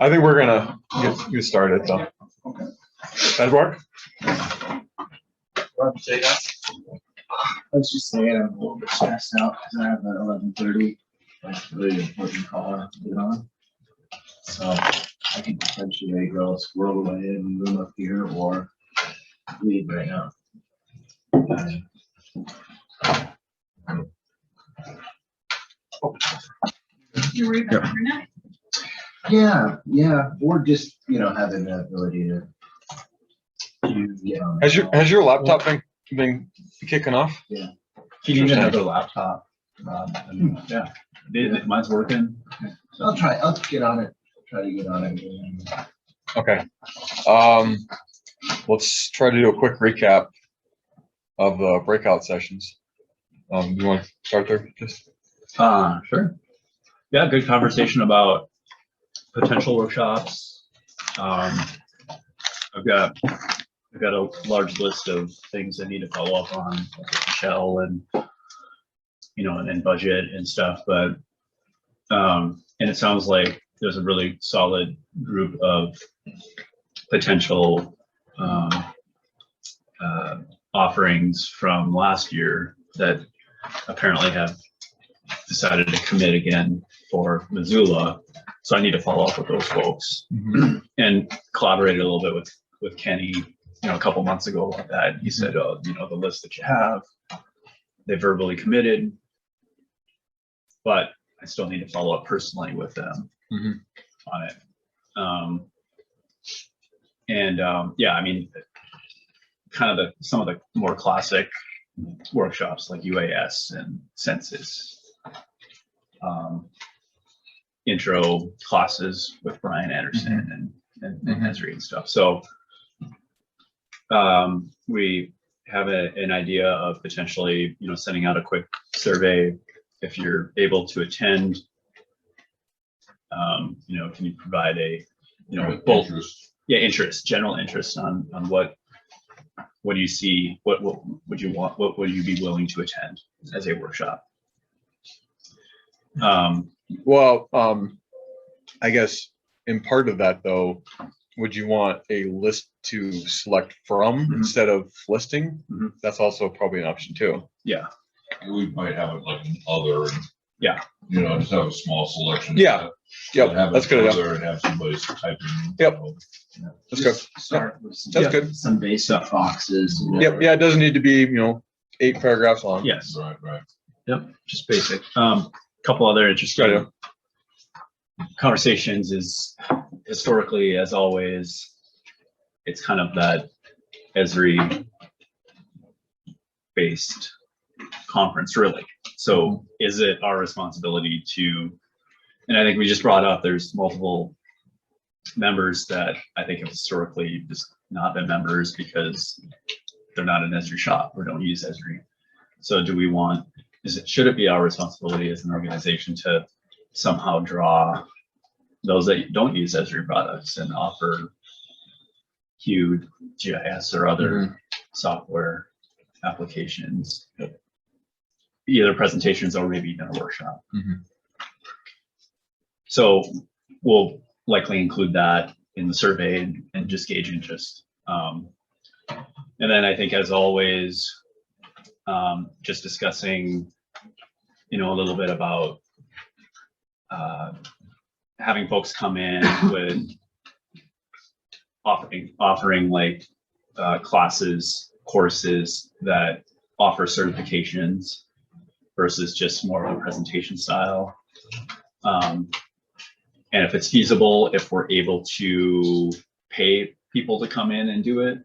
I think we're gonna get started. So, Okay. that work? Say that. I was just saying I'm a little bit stressed out because I have an 11:30 really important call to get on. So I could potentially go squirrel away in the room up here or leave right now. You're worried about internet? Yeah, or just having the ability to get on. Has your laptop been kicking off? Yeah. You need another laptop. Yeah, mine's working. I'll get on it. Try to get on it. Okay. Let's try to do a quick recap of the breakout sessions. You want to start there? Just Sure. Yeah, good conversation about potential workshops. I've got a large list of things I need to follow up on, like Michelle and and budget and stuff. But and it sounds like there's a really solid group of potential offerings from last year that apparently have decided to commit again for Missoula. So I need to follow up with those folks and collaborate a little bit with Kenny, a couple months ago about that. He said, the list that you have, they verbally committed, but I still need to follow up personally with them on it. Yeah, I mean, kind of some of the more classic workshops like UAS and census, intro classes with Brian Anderson and Esri and stuff. So we have an idea of potentially, sending out a quick survey if you're able to attend. Can you provide a, both general interest on what do you see, what would you want, what would you be willing to attend as a workshop? I guess in part of that though, would you want a list to select from instead of listing? That's also probably an option too. Yeah. We might have it like an other. Yeah. Just have a small selection. Yeah. Yep. That's good. Other and have somebody type in. Yep. That's good. Start with Some basic boxes. Yep. Yeah. It doesn't need to be, 8 paragraphs long. Yes. Right. Yep. Just basic. Couple other interesting conversations is historically, as always, it's kind of that Esri based conference, really. So is it our responsibility to, and I think we just brought up, there's multiple members that I think have historically just not been members because they're not an Esri shop or don't use Esri. So do we want, should it be our responsibility as an organization to somehow draw those that don't use Esri products and offer Qt, GIS, or other software applications, either presentations or maybe even a workshop? So we'll likely include that in the survey and just gauge interest. And then I think, as always, just discussing, a little bit about having folks come in with offering like classes, courses that offer certifications versus just more of a presentation style. And if it's feasible, if we're able to pay people to come in and do it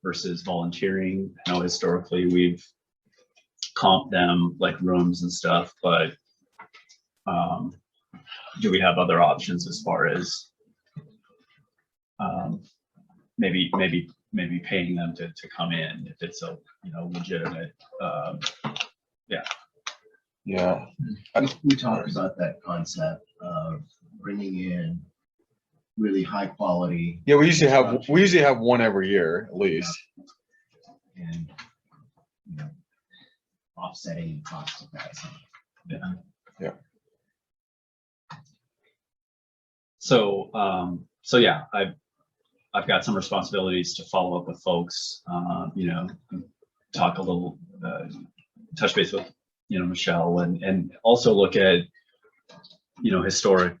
versus volunteering. I know historically we've comped them like rooms and stuff, but do we have other options as far as maybe paying them to come in if it's a legitimate Yeah. We talked about that concept of bringing in really high quality. Yeah, we usually have one every year at least. And offsetting costs of that. Yeah. So, so yeah, I've got some responsibilities to follow up with folks, you know, talk a little, touch base with, you know, Michelle, and also look at, you know, historic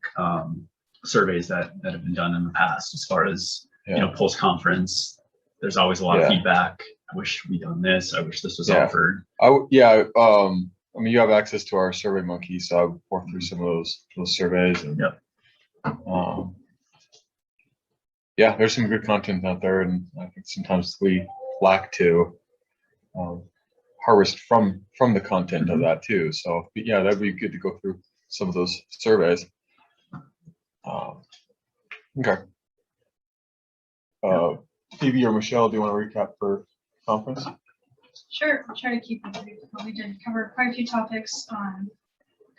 surveys that have been done in the past as far as, you know, post-conference. There's always a lot of feedback. I wish we'd done this. I wish this was offered. I mean, you have access to our Survey Monkey, so I'll work through some of those surveys. And, yeah, there's some good content out there, and I think sometimes we lack to harvest from the content of that too. So yeah, that'd be good to go through some of those surveys. Okay. Phoebe or Michelle, do you want to recap for conference? Sure, I'll try to keep it brief. But we did cover quite a few topics on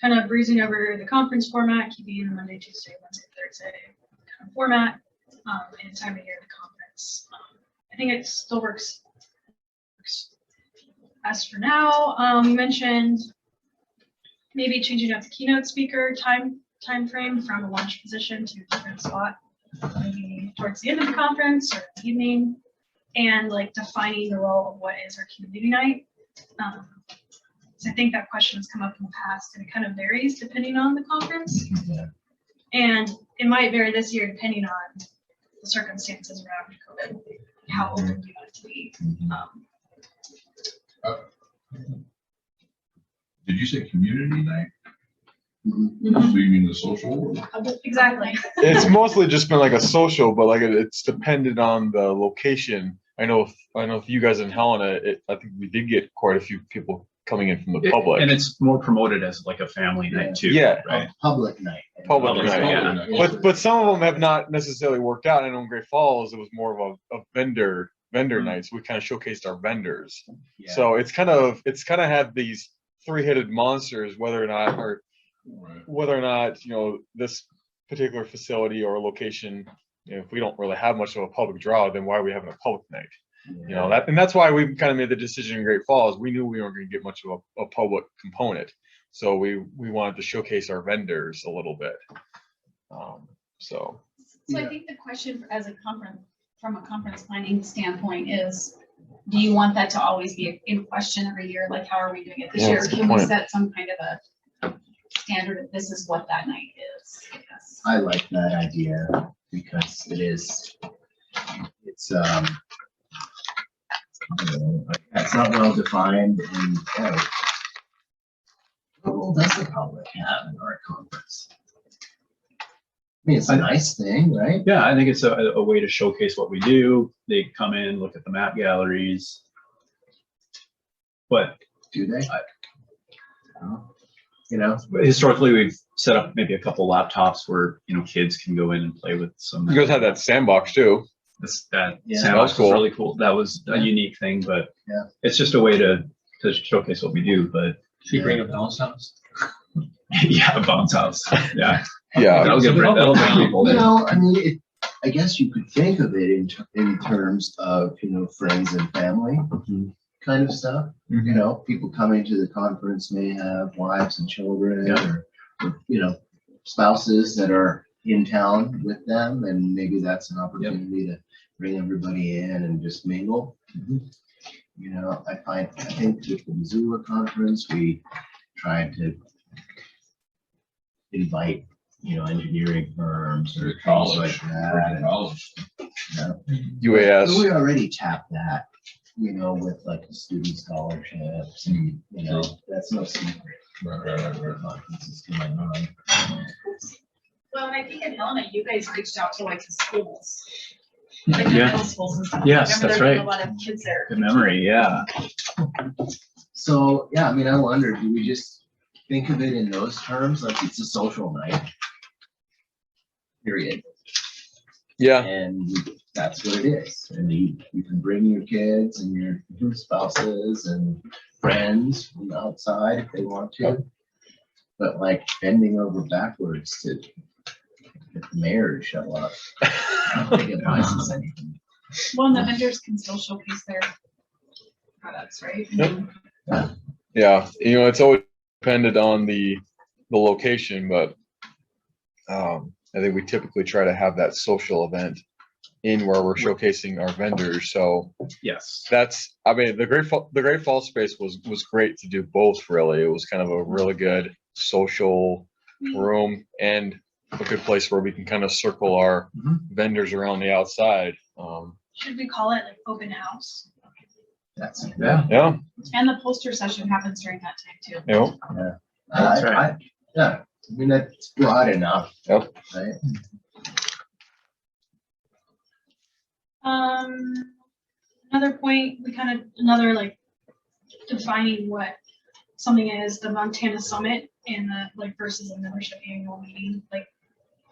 kind of breezing over the conference format, keeping it Monday, Tuesday, Wednesday, Thursday kind of format, and time of year of the conference. I think it still works best for now. You mentioned maybe changing up the keynote speaker time frame from a lunch position to a different spot, maybe towards the end of the conference or the evening, and like defining the role of what is our community night. So I think that question has come up in the past, and it kind of varies depending on the conference. And it might vary this year depending on the circumstances around COVID, how open we want it to be. Did you say community night? Mhm. So you mean the social? Exactly. It's mostly just been like a social, but like it's dependent on the location. I know if you guys in Helena, I think we did get quite a few people coming in from the public. And it's more promoted as like a family night too. Yeah. Right. Public night. Public night, yeah. But some of them have not necessarily worked out. I know in Great Falls, it was more of a vendor night. So we kind of showcased our vendors. Yeah. So it's kind of had these three-headed monsters, whether or not, you know, this particular facility or location, you know, if we don't really have much of a public draw, then why are we having a public night? You know, that's why we kind of made the decision in Great Falls. We knew we weren't going to get much of a public component. So we wanted to showcase our vendors a little bit. So I think the question from a conference planning standpoint is, do you want that to always be in question every year? Like, how are we doing it this year? Can we set some kind of a standard if this is what that night is? I guess. I like that idea because it's not well defined, and what role does the public have in our conference? I mean, it's a nice thing, right? Yeah, I think it's a way to showcase what we do. They come in, look at the map galleries. But Do they? You know, historically, we've set up maybe a couple laptops where, you know, kids can go in and play with some. you guys had that sandbox too. That Yeah. sandbox That was cool. was really cool. That was a unique thing, but Yeah. it's just a way to showcase what we do. But Should you bring a bounce house? yeah, a bounce house. Yeah, Yeah. that'll bring people you in. know, I mean, I guess you could think of it in terms of, you know, friends and family kind of stuff. You know, people coming to the conference may have wives and children, or you know, spouses that are in town with them, and maybe that's an opportunity to bring everybody in and just mingle. You know, I think with the Missoula conference, we tried to invite, you know, engineering firms or things College. like that. College. UAS. We already tapped that, you know, with like the student scholarships, and you know, that's no secret. Right. Conferences going on. Well, and I think in Helena, you guys reached out to like the schools, like the Yeah. middle schools and stuff. Yes, Remember that's there being right. A lot of kids there. Good memory. Yeah. So, yeah, I mean, I wonder, do we just think of it in those terms, like it's a social night? Period. Yeah. And that's what it is. And you can bring your kids and your spouses and friends from outside if they want to. But like bending over backwards to get the mayor to show up, I don't think it buys anything. Well, and the vendors can still showcase their products, right? Yep. Yeah, you know, it's always dependent on the location, but I think we typically try to have that social event in where we're showcasing our vendors. So Yes. that's, I mean, the Great Falls space was great to do both, really. It was kind of a really good social room and a good place where we can kind of circle our vendors around the outside. Should we call it like open house? That's, Yeah, And the poster session happens during that time too. you know, That's right. Yeah, I mean, that's broad enough. Yep. Right? Another point, another like defining what something is, the Montana Summit and the like versus a membership annual meeting. Like,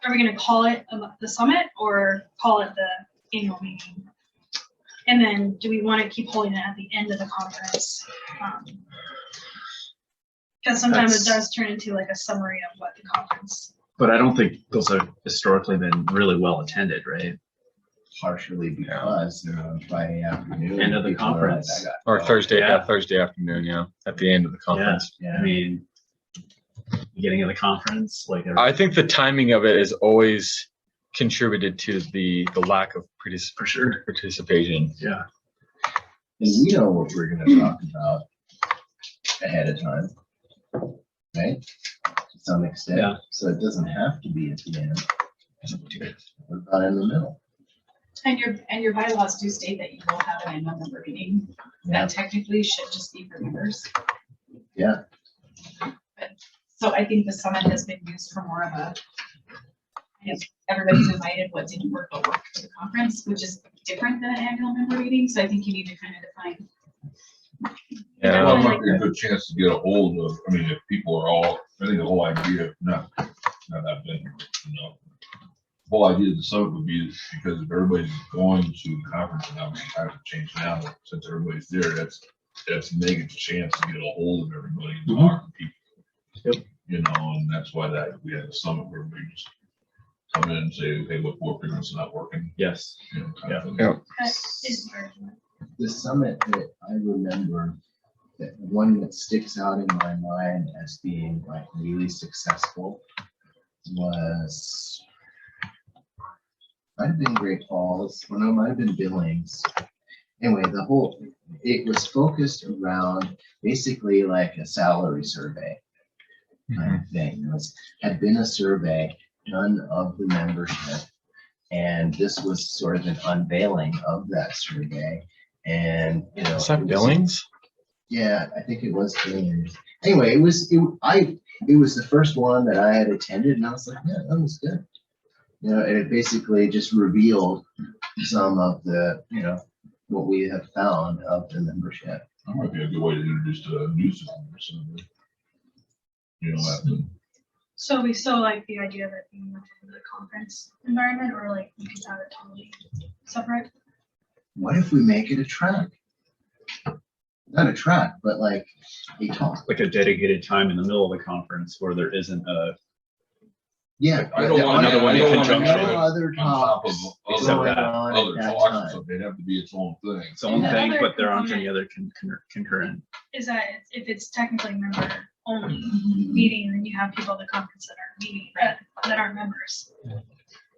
are we gonna call it the summit or call it the annual meeting? And then do we want to keep holding it at the end of the conference? Because sometimes it does turn into like a summary of what the conference. But I don't think those have historically been really well attended, right? Partially because Friday afternoon. End of the people are like, conference. "I got to or go." Thursday, Yeah. Thursday afternoon, yeah, at the end of the conference. Yeah. I mean, beginning of the conference, like. I think the timing of it is always contributed to the lack of For sure. participation. Yeah. And we know what we're gonna talk about ahead of time, right? To some extent. Yeah. So it doesn't have to be at the end. What about in the middle? And your bylaws do state that you will have an annual member meeting. Yeah. That technically should just be for members. Yeah. So I think the summit has been used for more of a, everybody's invited, what didn't work, but worked for the conference, which is different than an annual member meeting. So I think you need to kind of define. Yeah. Well, it might be a good chance to get a hold of, I mean, if people are all, I think the whole idea, not that been, the whole idea of the summit would be because if everybody's going to the conference and obviously times have changed now, since everybody's there, that's Megan's chance to get a hold of everybody and talk to people. Yep. And that's why we had a summit where we just come in and say, hey, what agreement's not working, Yes. kind of thing. Yeah. That is the argument. The summit that I remember, the one that sticks out in my mind as being like really successful was, might have been Great Falls, or no, it might have been Billings. Anyway, it was focused around basically like a salary survey kind of thing. Had been a survey done of the membership, and this was sort of an unveiling of that survey. And Is that Billings? Yeah, I think it was Billings. Anyway, it was the first one that I had attended, and I was like, yeah, that was good. And it basically just revealed some of the, what we have found of the membership. That might be a good way to introduce to new members. So we still like the idea that you went to the conference environment, or like you could have it totally separate. What if we make it a track? Not a track, but like a talk. Like a dedicated time in the middle of the conference where there isn't a. Yeah. I don't want another one in conjunction No with- other On top of talks Except going that on at other that talks, time. so they'd have to be its own thing. its own And the thing, other but there aren't any component- other concurrent. Is that if it's technically member only meeting, then you have people at the conference that are meeting that aren't members.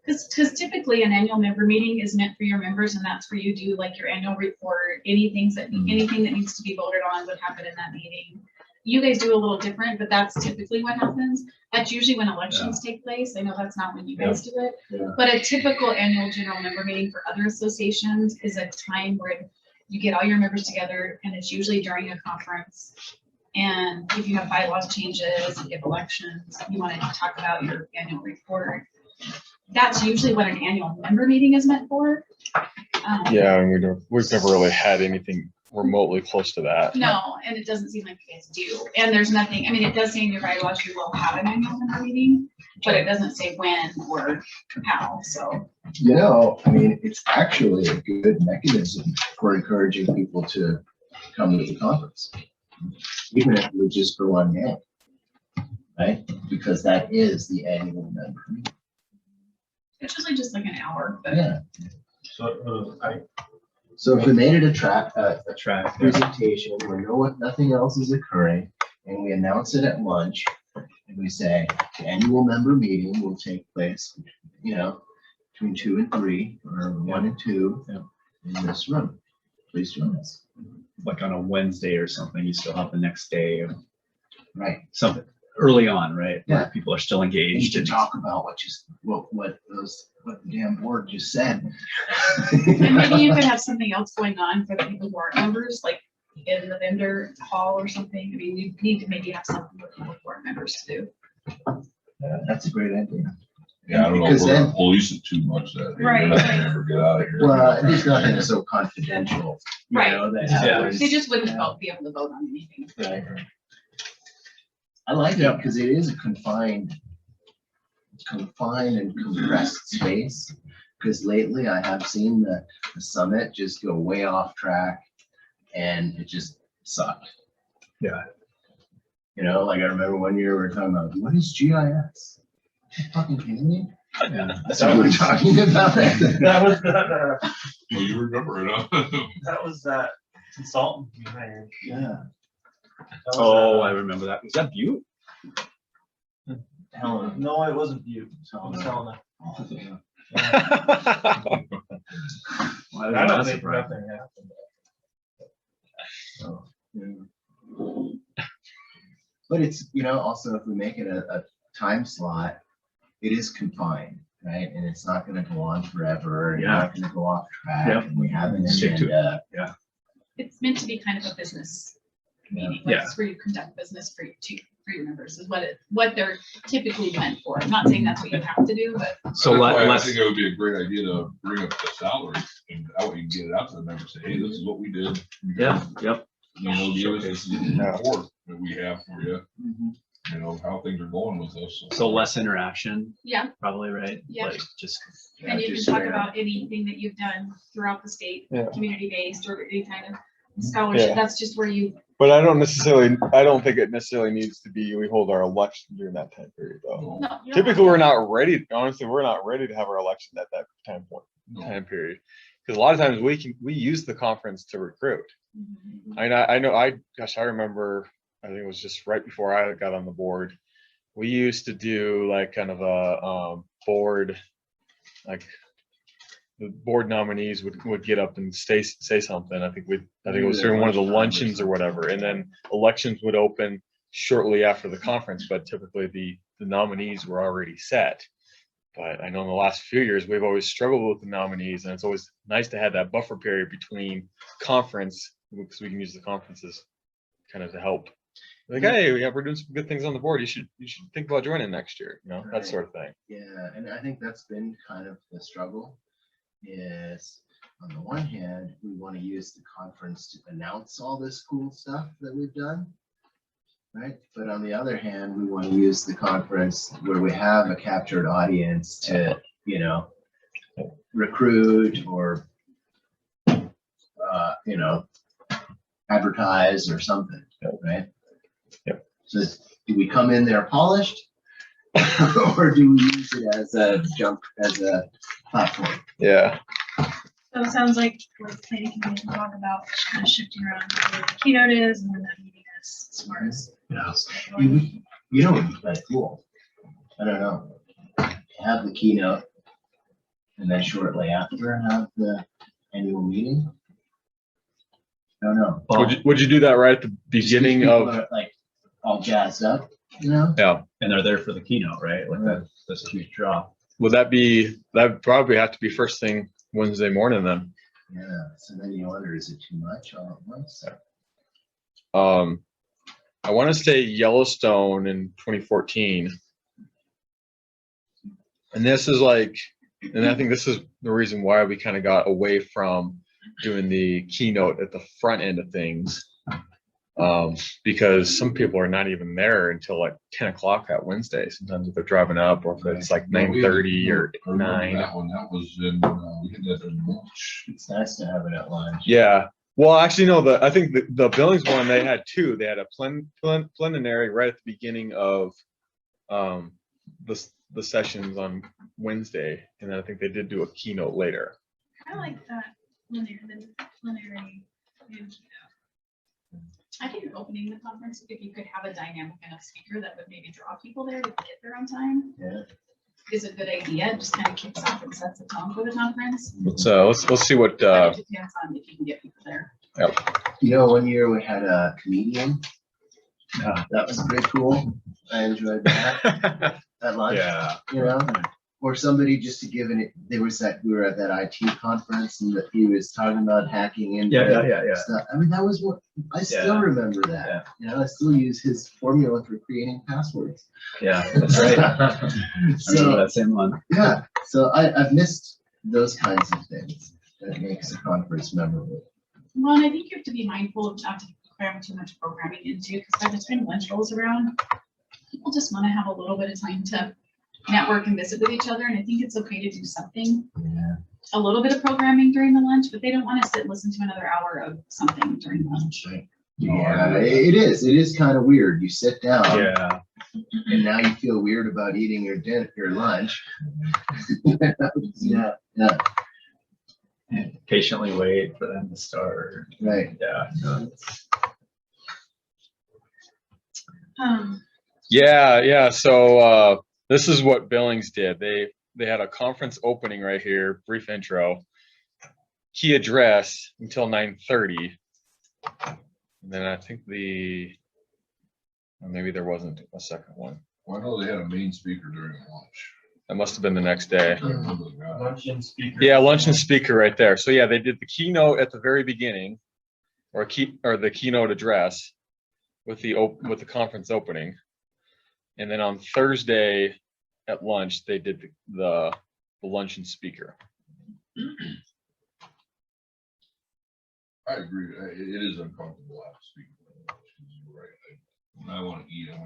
Because typically an annual member meeting is meant for your members, and that's where you do like your annual report, anything that needs to be voted on would happen in that meeting. You guys do a little different, but that's typically what happens. That's usually when elections take place. I know that's not when you guys do it. Yeah. But a typical annual general member meeting for other associations is a time where you get all your members together, and it's usually during a conference. And if you have bylaws changes, you have elections, you want to talk about your annual report. That's usually what an annual member meeting is meant for. Yeah, and we've never really had anything remotely close to that. No, and it doesn't seem like you guys do. And there's nothing, I mean, it does say in your bylaws you will have an annual member meeting, but it doesn't say when or how, so. I mean, it's actually a good mechanism for encouraging people to come to the conference, even if it was just for one day, right? Because that is the annual member meeting. It's usually just like an hour, but Yeah. So, So if we made it a track, A track. presentation where nothing else is occurring, and we announce it at lunch, And we say, the annual member meeting will take place, you know, between 2 and 3, or 1 and 2 in this room. Please join us. Like on a Wednesday or something, you still have the next day of Right. something early on, right? Yeah. Where people are still And engaged to and talk about what the damn board just said. And maybe you could have something else going on for the people who aren't members, like in the vendor hall or something. I mean, you need to maybe have something for people who aren't members to do. That's a great idea. Yeah, I don't know if Because we're gonna then- police it too much that day. Right, We're not right. gonna ever get out of here. Well, there's nothing that's so confidential. You Right. know, that Yeah. happens. They just wouldn't Yeah. be able to vote on anything. Right. I like it because it is a confined and compressed space. Because lately I have seen the summit just go way off track and it just sucked. Yeah. You know, like I remember one year we were talking about, what is GIS? Are you fucking kidding me? yeah. That's what we're talking about. That was that, Well, you remember it, huh? that was that consultant you hired. Yeah. That was, Oh, I remember that. Was that Butte? Helena. No, it wasn't you. So, It was Helena. yeah. Why was I don't that think surprising? nothing happened. So, yeah. But it's, you know, also if we make it a time slot, it is confined, right? And it's not gonna go on forever, and you're not gonna go off track, Yep. and we have an Stick to it. agenda. It's meant to be kind of a business meeting, like it's where you conduct business for your members is what they're typically meant for. I'm not saying that's what you have to do, but So That's why I let's, think it would be a great idea to bring up the salary and that way you can get it out to the members, say, hey, this is what we did. yeah, yep. You know, give us the report that we have for you, Mhm. you know, how things are going with us. So less interaction, yeah. probably, right? Yeah. Like just, And you can just talk straight up. about anything that you've done throughout the state, Yeah. community-based or any kind of scholarship. Yeah. That's just where you, But I don't think it necessarily needs to be, we hold our election during that time period though. no. you don't Typically, have we're not ready, honestly, we're not ready to have our election at that time period. Because a lot of times we use the conference to recruit. to- I know, I remember, I think it was just right before I got on the board. We used to do like kind of a board, like the board nominees would get up and say something. I think it was during one of the luncheons or whatever. And then elections would open shortly after the conference, but typically the nominees were already set. But I know in the last few years, we've always struggled with the nominees, and it's always nice to have that buffer period between conference, because we can use the conferences kind of to help. Like, hey, we're doing some good things on the board. You should think about joining next year, you know, that sort of thing. Yeah, and I think that's been kind of the struggle is on the one hand, we want to use the conference to announce all this cool stuff that we've done. Right, but on the other hand, we want to use the conference where we have a captured audience to, you know, recruit or, you know, advertise or something, right? Yep. So do we come in there polished or do we use it as a platform? Yeah. So it sounds like planning committee can talk about kind of shifting around where the keynote is and then that meeting is as far as. yeah. You know, it'd be kind of cool. I don't know. Have the keynote and then shortly after have the annual meeting. I don't know. Would you do that right at the beginning People of? are, like all jazzed up, you know? Yeah. And they're there for the keynote, right? Like that's a huge draw. Would that'd probably have to be first thing Wednesday morning then? Yeah. So then you wonder, is it too much all at once? I want to say Yellowstone in 2014. And this is like, and I think this is the reason why we kind of got away from doing the keynote at the front end of things. Because some people are not even there until like 10 o'clock that Wednesday. Sometimes if they're driving up or if it's like 9:30 or I remember 9. That one, that was in, we had that in March. It's nice to have it at lunch. Yeah. Well, actually, no, I think the Billings one, they had two. They had a plenary right at the beginning of the sessions on Wednesday. And then I think they did do a keynote later. I like that plenary and keynote. I think opening the conference, if you could have a dynamic enough speaker that would maybe draw people there to get there on time. Yeah. Is a good idea. It just kind of kicks off and sets the tone for the conference. Let's see what, But it depends on if you can get people there. You know, one year we had a comedian. That was pretty cool. I enjoyed that at lunch. yeah. You know, or somebody just to give it. There was that we were at that IT conference and that he was talking about hacking into stuff. I mean, that was what I still remember that. Yeah. You know, I still use his formula for creating passwords. Yeah, that's right. I remember So that same one. yeah, so I've missed those kinds of things that makes a conference memorable. Well, and I think you have to be mindful of not to cram too much programming into, because by the time lunch rolls around, people just want to have a little bit of time to network and visit with each other. And I think it's okay to do something, Yeah. a little bit of programming during the lunch, but they don't want to sit and listen to another hour of something during lunch. Yeah, it is. It is kind of weird. You sit down Yeah. and now you feel weird about eating your dinner, your lunch. Yeah, yeah, Patiently wait for them to start. right. Yeah. No, Yeah. So this is what Billings did. They had a conference opening right here, brief intro, key address until 9:30. And then I think maybe there wasn't a second one. Well, I know they had a main speaker during lunch. That must have been the next day. Luncheon speaker. Yeah, lunch and speaker right there. So yeah, they did the keynote at the very beginning, or the keynote address with the conference opening, and then on Thursday at lunch they did the luncheon speaker. I agree. It is uncomfortable after speaking. You're right. When I want to eat and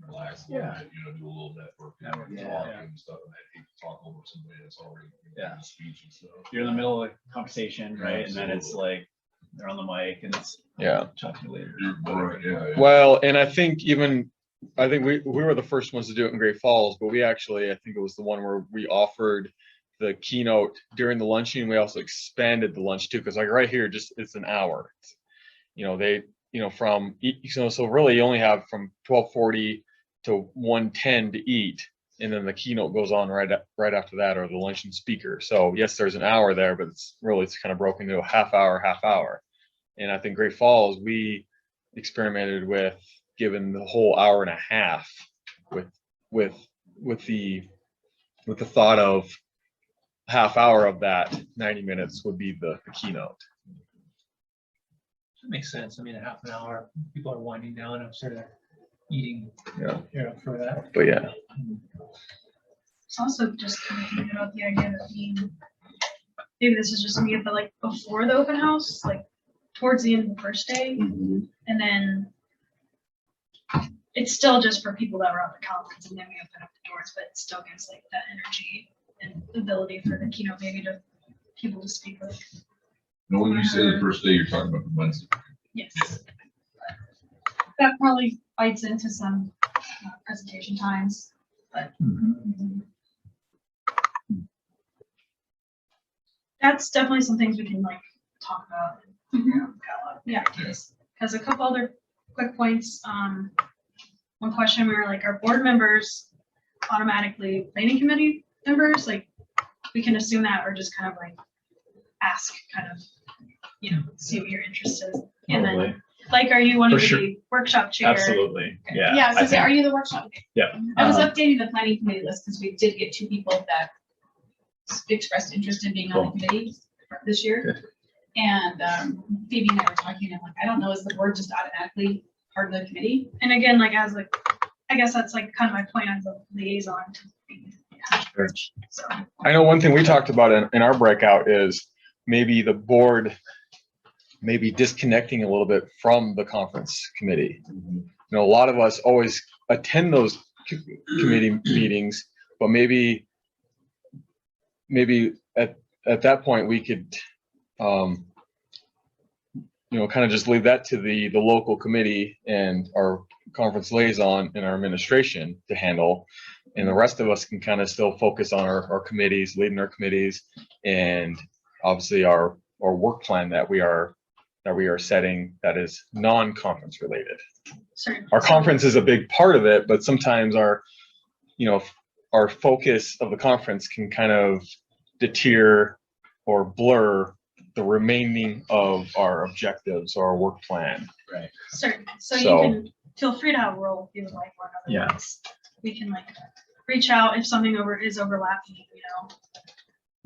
relax a little bit, you know, do a little networking, talk and stuff, and I hate to talk over somebody that's already giving a speech and stuff. You're in the middle of a conversation, right? And then it's like they're on the mic and it's talk to you later. Right, yeah. Well, and I think we were the first ones to do it in Great Falls, but we actually, I think it was the one where we offered the keynote during the luncheon. We also expanded the lunch too, because like right here, it's an hour. So really you only have from 12:40 to 1:10 to eat, and then the keynote goes on right after that, or the luncheon speaker. So yes, there's an hour there, but it's kind of broken into a half hour. And I think Great Falls, we experimented with giving the whole hour and a half with the thought of half hour of that 90 minutes would be the keynote. That makes sense. I mean, a half an hour, people are winding down after they're eating. Yeah. For that. But yeah. It's also just kind of thinking about the idea of maybe this is just me, but like before the open house, like towards the end of the first day, Mhm. and then it's still just for people that were at the conference, and then we open up the doors, but it still gives like that energy and ability for the keynote maybe to people to speak with. No, when you say the first day, you're talking about the Wednesday. Yes. That probably bites into some presentation times, but that's definitely some things we can like talk about. Got a lot of ideas. Because a couple other quick points. One question, we were like, are board members automatically planning committee members? Like, we can assume that, or just kind of like ask, kind of, see what your interest is. And then, like, are you one of the workshop chair? Absolutely. Yeah. Yeah, I was gonna say, are you the workshop? Yeah. I was updating the planning committee list because we did get 2 people that expressed interest in being on the committee this year. Good. And Phoebe and I were talking, and I'm like, I don't know, is the board just automatically part of the committee? And again, like, as like, I guess that's like kind of my point as a liaison to be. So. I know one thing we talked about in our breakout is maybe the board maybe disconnecting a little bit from the conference committee. A lot of us always attend those committee meetings, but maybe at that point we could kind of just leave that to the local committee and our conference liaison and our administration to handle, and the rest of us can kind of still focus on our committees, leading our committees, and obviously our work plan that that we are setting that is non-conference related. Certain. Our conference is a big part of it, but sometimes our, our focus of the conference can kind of deter or blur the remaining of our objectives or our work plan. Right. Certain. So So- you can feel free to have a role if you would like one. Yeah. Otherwise, we can like reach out if something is overlapping,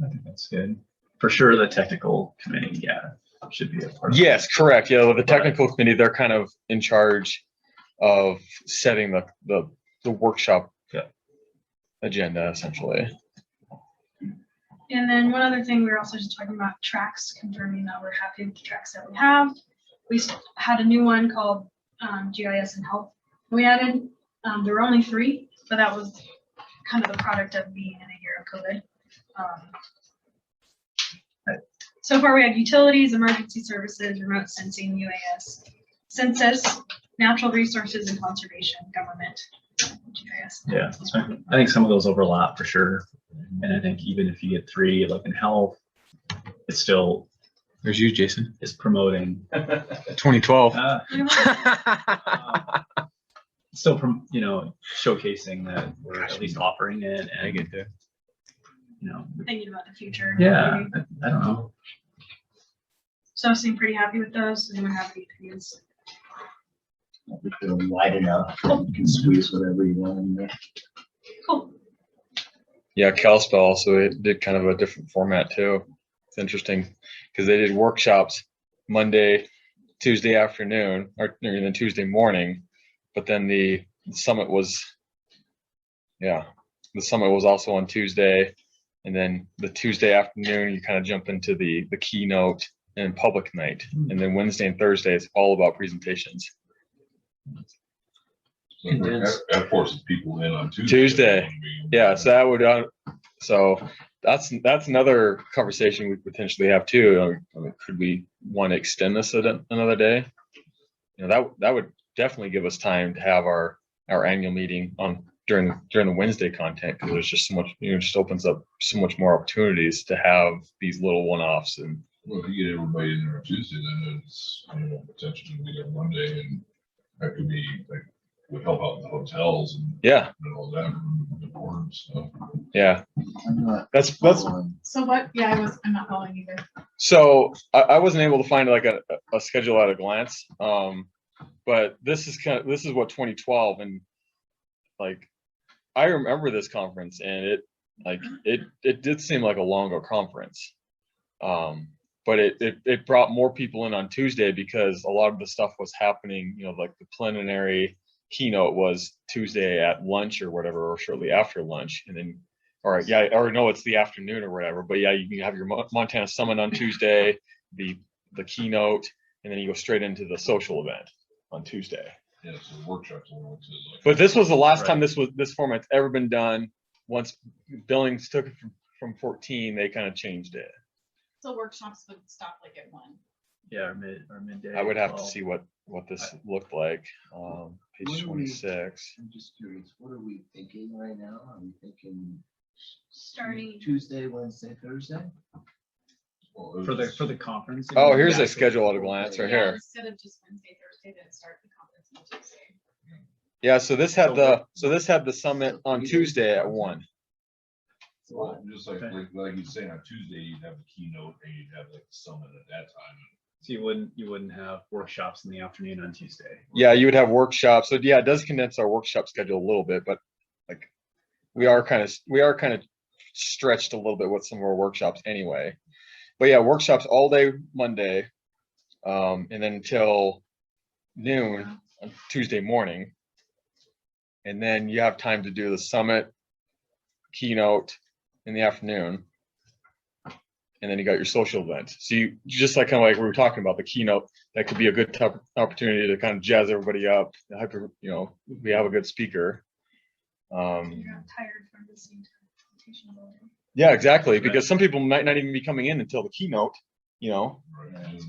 I think that's good. For sure, the technical committee, yeah, should be a part of it. Yes, correct. Yeah, the technical committee, they're kind of in charge of setting the workshop agenda essentially. And then one other thing, we were also just talking about tracks, confirming that we're happy with the tracks that we have. We had a new one called GIS and Health. We added, there were only 3, but that was kind of the product of being in a year of COVID. So far, we have utilities, emergency services, remote sensing, UAS, census, natural resources, and conservation, government. GIS. Yeah, that's right. I think some of those overlap for sure. And I think even if you get 3, like in health, it still There's you, Jason. is promoting. 2012. Still, showcasing that we're at least offering it and, Thinking about the future. yeah, maybe. I don't know. So I seem pretty happy with those. And we're happy to use. If they're wide enough, you can squeeze whatever you want in there. Cool. Yeah, Calspell also did kind of a different format too. It's interesting because they did workshops Monday, Tuesday afternoon, or then Tuesday morning, but then the summit was also on Tuesday, and then the Tuesday afternoon you kind of jump into the keynote and public night, and then Wednesday and Thursday is all about presentations. So Condensed. that forces people in on Tuesday. Tuesday. Yeah, so that would that's another conversation we potentially have too. I mean, could we want to extend this another day? That would definitely give us time to have our annual meeting on during the Wednesday content, because there's just so much, just opens up so much more opportunities to have these little one-offs. And Well, if you get everybody in there on Tuesday, then it's, potentially we get Monday, and that could be like, would help out the hotels and yeah, all that, the board and stuff. yeah, I'm not that's following. So what, yeah, I'm not following either. so I wasn't able to find like a schedule at a glance. But this is what 2012, and like I remember this conference, and it did seem like a longer conference. But it brought more people in on Tuesday because a lot of the stuff was happening, like the preliminary keynote was Tuesday at lunch or whatever, or shortly after lunch. And then, it's the afternoon or whatever, but yeah, you can have your Montana Summit on Tuesday, the keynote, and then you go straight into the social event on Tuesday. Yeah, so the workshops are like. But this was the last time this format's ever been done. Once Billings took it from 14, they kind of changed it. So workshops would stop like at 1. Yeah, or midday. I would have to 12. see what this looked like. Page What do we- 26. I'm just curious, what are we thinking right now? Are we thinking Starting. Tuesday, Wednesday, Thursday? For the conference. Oh, here's Yeah. a schedule at a glance right Yeah, here. instead of just Wednesday, Thursday, then start the conference on Tuesday. Yeah, so this had the summit on Tuesday at 1. Well, just like, Okay. like you say, on Tuesday, you'd have the keynote and you'd have like the summit at that time. So you wouldn't have workshops in the afternoon on Tuesday. Yeah, you would have workshops. So yeah, it does condense our workshop schedule a little bit, but like we are kind of stretched a little bit with some of our workshops anyway. But yeah, workshops all day Monday, and then until noon on Tuesday morning. And then you have time to do the summit, keynote in the afternoon. And then you got your social event. So you just like kind of like we were talking about the keynote, that could be a good opportunity to kind of jazz everybody up. We have a good speaker. You're not tired from listening to the presentation all day. Yeah, exactly. Because some people might not even be coming in until the keynote, Right.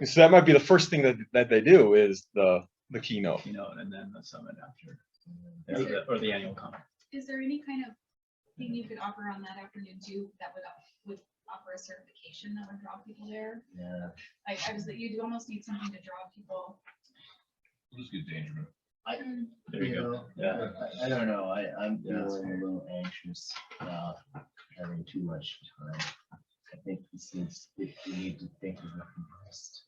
So that might be the first thing that they do is the keynote. And then the summit after, or the annual conference. Is there any kind of thing you could offer on that afternoon too, that would offer a certification? information that would draw people there. Yeah. I was like, you almost need something to draw people. Let's get dangerous. There you go. Yeah. I don't know, I'm feeling a little anxious about having too much time. I think this needs, if we need to think of a compressed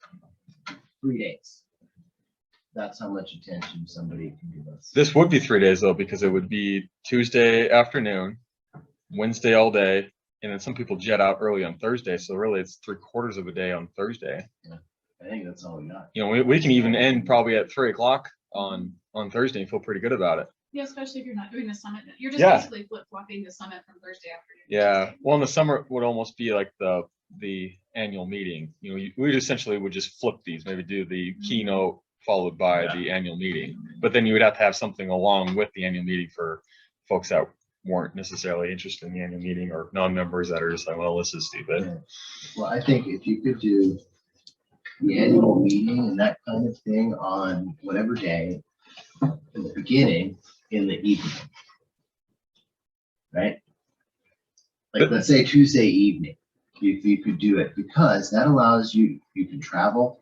3 days. That's how much attention somebody can give us. This would be 3 days though, because it would be Tuesday afternoon, Wednesday all day, and then some people jet out early on Thursday. So really it's 3/4 of a day on Thursday. I think that's all we got. You know, we can even end probably at 3 o'clock on Thursday and feel pretty good about it. Yeah, especially if you're not doing the summit. You're just Yeah. basically flip-flopping the summit from Thursday afternoon. to Yeah, Tuesday. well, in the summer would almost be like the annual meeting. You know, we essentially would just flip these, maybe do the keynote followed by Yeah. the annual meeting. But then you would have to have something along with the annual meeting for folks that weren't necessarily interested in the annual meeting, or non-members that are just like, well, this is stupid. Yeah. Well, I think if you could do the annual meeting and that kind of thing on whatever day, in the beginning, in the evening. Right? Like, let's say Tuesday evening, if you could do it, because that allows you can travel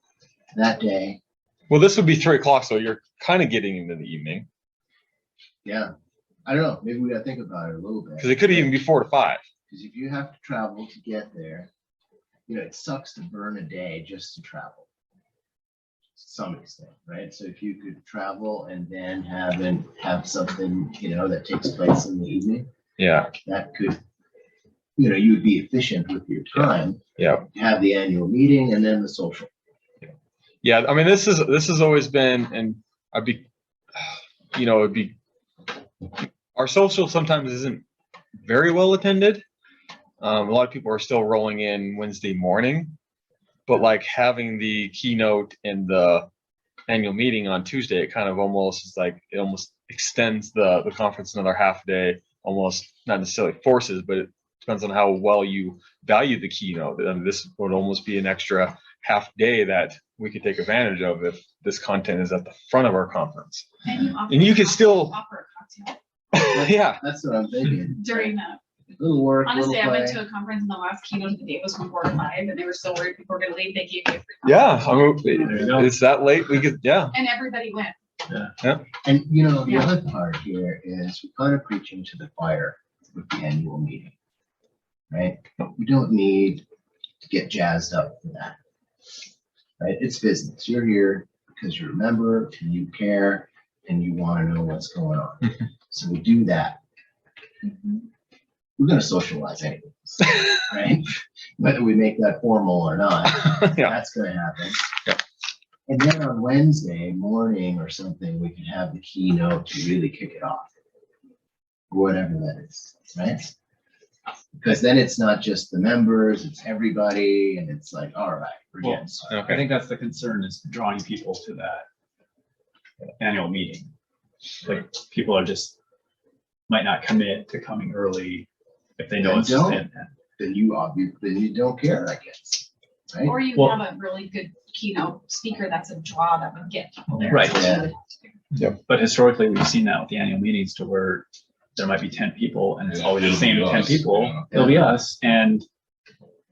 that day. Well, this would be 3 o'clock, so you're kind of getting into the evening, Yeah. I don't know, maybe we gotta think about it a little bit. because it could even be 4 to 5. Because if you have to travel to get there, you know, it sucks to burn a day just to travel. To some extent, right? So if you could travel and then have something, you know, that takes place in the evening, Yeah, that could, you know, you would be efficient with your time. yeah. Have the annual meeting and then the social. Yeah, I mean, this has always been, and I'd be, you know, it'd be, our social sometimes isn't very well attended. A lot of people are still rolling in Wednesday morning, but like having the keynote and the annual meeting on Tuesday, it kind of almost is like, it almost extends the conference another half day, almost not necessarily forces, but it depends on how well you value the keynote. And this would almost be an extra half day that we could take advantage of if this content is at the front of our conference. And you could still, offer a cocktail yeah, That's what I'm thinking. during that. Little work, little Honestly, I went play. to a conference and the last keynote of the day was from 4 to 5, and they were so worried people were gonna leave, they gave me a free yeah. cocktail. I mean, There you go. it's that late. We could, yeah, And everybody went. And you know, the Yeah. other part here is we're kind of preaching to the choir with the annual meeting. Right? We don't need to get jazzed up for that. Right? It's business. You're here because you're a member and you care and you want to know what's going on. So we do that. We're going to socialize anyways, right? Whether we make that formal or not, yeah, that's going to happen. Yeah. And then on Wednesday morning or something, we can have the keynote to really kick it off. Whatever that is, right? Because then it's not just the members, it's everybody, and it's like, all right, we're Well, getting started. okay. I think that's the concern, is drawing people to that annual meeting. Like, people are just, might not commit to coming early if they know Then it's just don't. Then you obviously, then you don't care, I guess, right? Or you Well- have a really good keynote speaker that's a draw that would get people there. Right. Yeah. But historically, we've seen that with the annual meetings, to where there might be 10 people and it's Yeah, always the it'll same be 10 us, people. yeah. It'll be us, and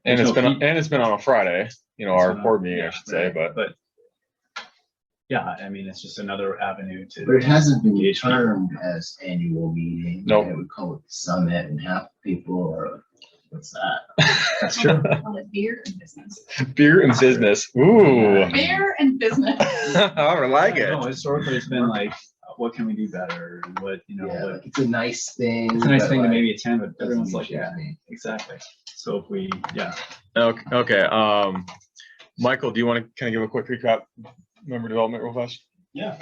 and There's it's no been fee- and it's been on a Friday, you know, It's our been board on- meeting, I yeah, should say, but yeah, I mean, it's just another avenue to. But it hasn't been engage people. termed as annual meeting. Nope. We call it summit, and half the people are, what's that? that's true. Call it beer and business. Beer and business. Ooh, Beer and business. I like it. No, historically, it's been like, what can we do better? And what, you know, Yeah, what, like, it's a nice thing. it's a nice but, thing to like, maybe attend, but doesn't everyone's mean like, shit to yeah, me. exactly. So if we, yeah. Okay. Michael, do you want to kind of give a quick recap, member development real fast? Yeah.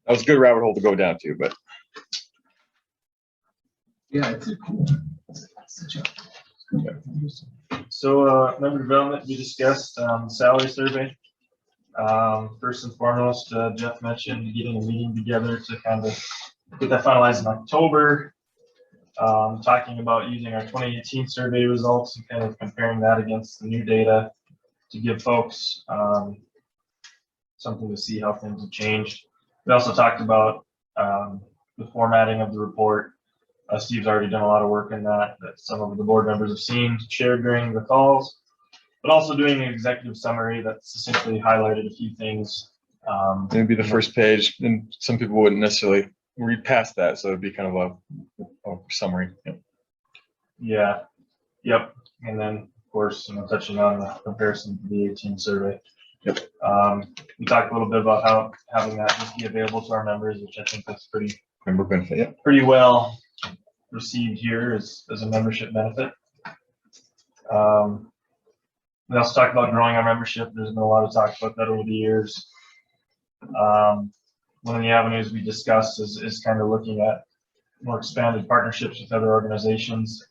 That was a good rabbit hole to go down to, but Yeah, it's a cool. Such a. So, member development, we discussed, salary survey. First and foremost, Jeff mentioned getting a meeting together to kind of get that finalized in October. Talking about using our 2018 survey results and kind of comparing that against the new data to give folks, something to see how things have changed. We also talked about, the formatting of the report, Steve's already done a lot of work in that some of the board members have seen, shared during the calls, but also doing an executive summary that's essentially highlighted a few things. It'd be the first page, and some people wouldn't necessarily read past that, so it'd be kind of a summary. Yep. Yeah, yep. And then, of course, touching on the comparison to the 18 survey. Yep. We talked a little bit about how having that just be available to our members, which I think that's pretty Member benefit. Yeah. pretty well received here as a membership benefit. We also talked about growing our membership. There's been a lot of talk about that over the years. One of the avenues we discussed is kind of looking at more expanded partnerships with other organizations.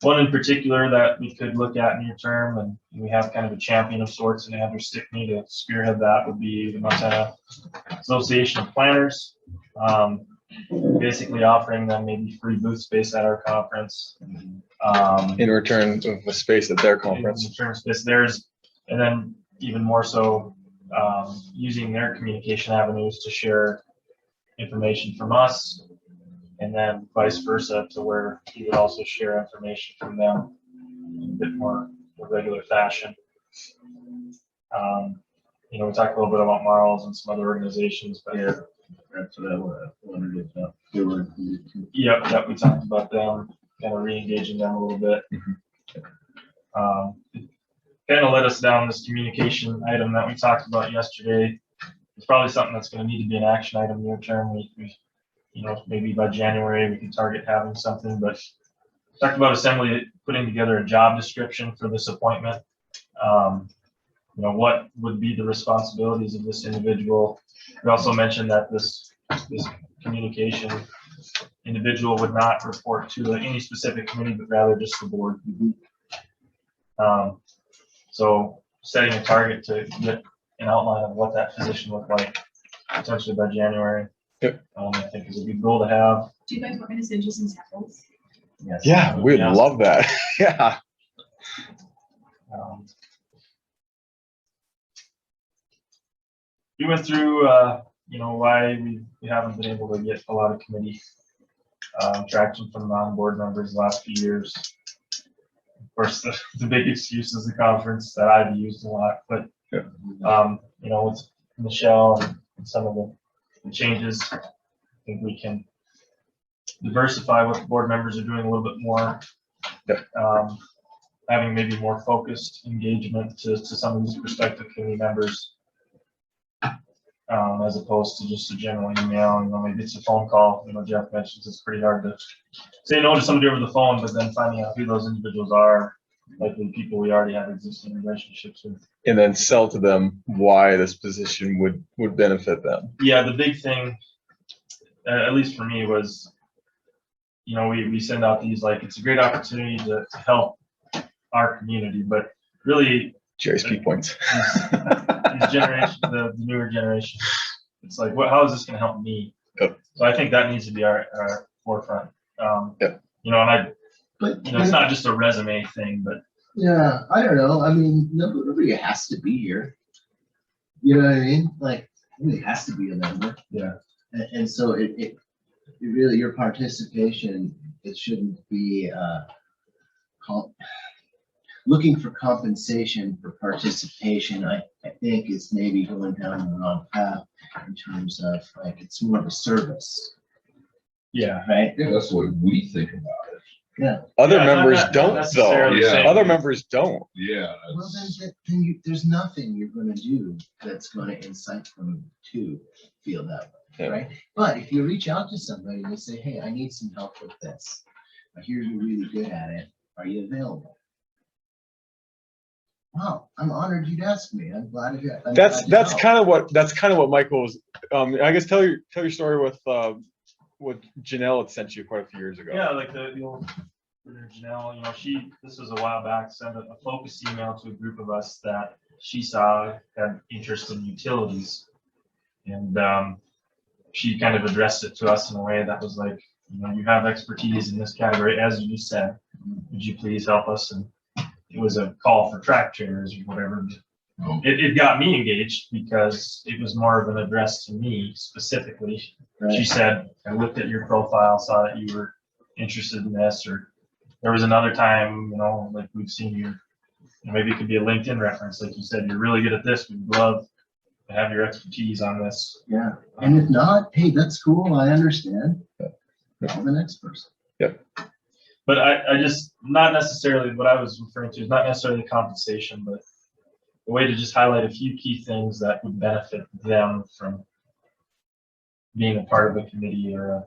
One in particular that we could look at near term, and we have kind of a champion of sorts in Andrew Stickney to spearhead that, would be the Montana Association of Planners. Basically offering them maybe free booth space at our conference. In return of a space at their conference. In return of space theirs, and then even more so, using their communication avenues to share information from us, and then vice versa, to where he would also share information from them in a bit more regular fashion. We talked a little bit about Marls and some other organizations, but Yeah, that's what I wondered if they were included too. Yep, we talked about them, kind of re-engaging them a little bit. Kind of led us down this communication item that we talked about yesterday. It's probably something that's going to need to be an action item near term. We maybe by January we can target having something, but talked about putting together a job description for this appointment. What would be the responsibilities of this individual? We also mentioned that this communication individual would not report to any specific committee, but rather just the board. So setting a target to get an outline of what that position looked like, potentially by January. Yep. I think is a good goal to have. Do you guys want me to send you some samples? Yes. Yeah, we'd Yeah. love that. Yeah. We went through, why we haven't been able to get a lot of committee traction from non-board members the last few years. Of course, the big excuse is the conference that I've used a lot, but with Michelle and some of the changes, I think we can diversify what the board members are doing a little bit more. Having maybe more focused engagement to some of these prospective committee members, as opposed to just a general email. Maybe it's a phone call. Jeff mentions it's pretty hard to say no to somebody over the phone, but then finding out who those individuals are, likely people we already have existing relationships with. And then sell to them why this position would benefit them. Yeah, the big thing, at least for me, was, we send out these, it's a great opportunity to help our community, but really Jerry's key points. these generation, the newer generation, it's like, how is this going to help me? Yep. So I think that needs to be our forefront. Yep. But it's not just a resume thing, but yeah, I don't know. I mean, nobody has to be here. You know what I mean? Nobody has to be a member. Yeah. And so it really, your participation, it shouldn't be looking for compensation for participation. I think is maybe going down the wrong path in terms of it's more of a service. yeah. Right? Yeah, that's the way we think about it. Yeah. Other Yeah, members not don't though. necessarily Yeah. saying- Other members don't. Yeah. Well, that's- then there's nothing you're going to do that's going to incite them to feel that way, Yeah. right? But if you reach out to somebody and you say, "Hey, I need some help with this. I hear you're really good at it. Are you available?" Wow, I'm honored you'd ask me. I'm glad to hear. That's kind of what Michael was. I guess tell your story with what Janelle had sent you quite a few years ago. Yeah, the old Janelle, this was a while back, sent a focus email to a group of us that she saw had interest in utilities. And she kind of addressed it to us in a way that was like, you have expertise in this category, as you said, would you please help us? And it was a call for track chairs or whatever. It got me engaged because it was more of an address to me specifically. Right. She said, I looked at your profile, saw that you were interested in this, or there was another time, like we've seen you, maybe it could be a LinkedIn reference, like you said, you're really good at this, we'd love to have your expertise on this. Yeah, and if not, hey, that's cool, I understand. Call the next person. But I just, not necessarily, what I was referring to is not necessarily the compensation, but a way to just highlight a few key things that would benefit them from being a part of a committee or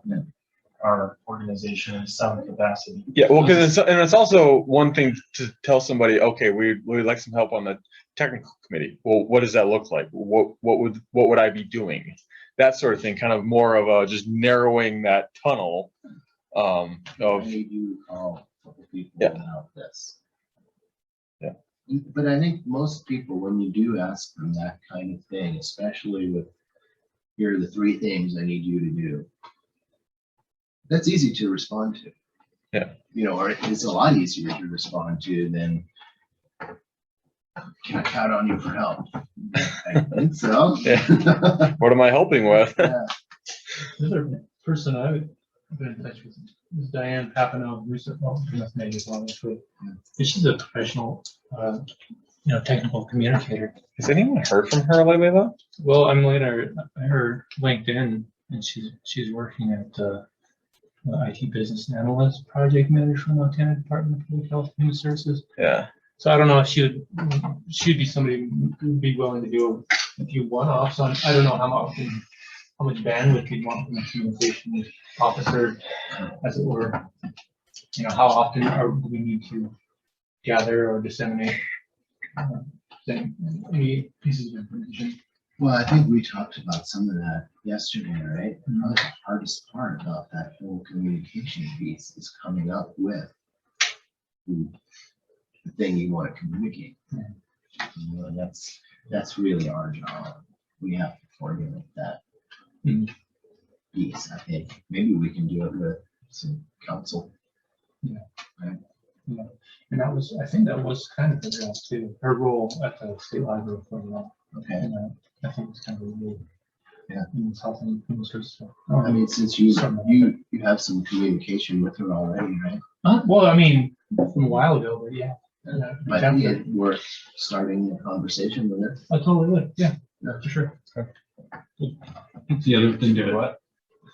our organization in some capacity. Yeah, well, because it's also one thing to tell somebody, okay, we'd like some help on the technical committee. Well, what does that look like? What would I be doing? That sort of thing, kind of more of a just narrowing that tunnel of. I need you to call a couple people about this. Yeah. But I think most people, when you do ask them that kind of thing, especially with, here are the 3 things I need you to do, that's easy to respond to. Yeah. Or it's a lot easier to respond to than, can I count on you for help? I think so. Yeah. What am I helping with? Yeah. The other person I've been in touch with is Diane Papano, that's maybe as well, actually. And she's a professional, technical communicator. Has anyone heard from her lately though? Well, I'm looking at her LinkedIn, and she's working at IT business analyst project manager for Montana Department of Public Health and Human Services. Yeah. So I don't know if she'd be somebody who would be willing to do a few one-offs on. I don't know how much bandwidth you'd want from a communication officer, as it were. How often do we need to gather or disseminate any pieces of information? Well, I think we talked about some of that yesterday, right? Probably the hardest part about that whole communication piece is coming up with the thing you want to communicate. And that's really our job. We have to formulate that piece. I think maybe we can do it with some counsel. Yeah. Right? Yeah. And I think that was kind of her job too. Her role at the state library for a while. Okay. And I think it's kind of a role. Yeah. In this health and human services. I mean, since you have some communication with her already, right? Well, I mean, from a while ago, but yeah. Might be it worth starting a conversation with her. I totally would. Yeah, for sure. The other thing to what?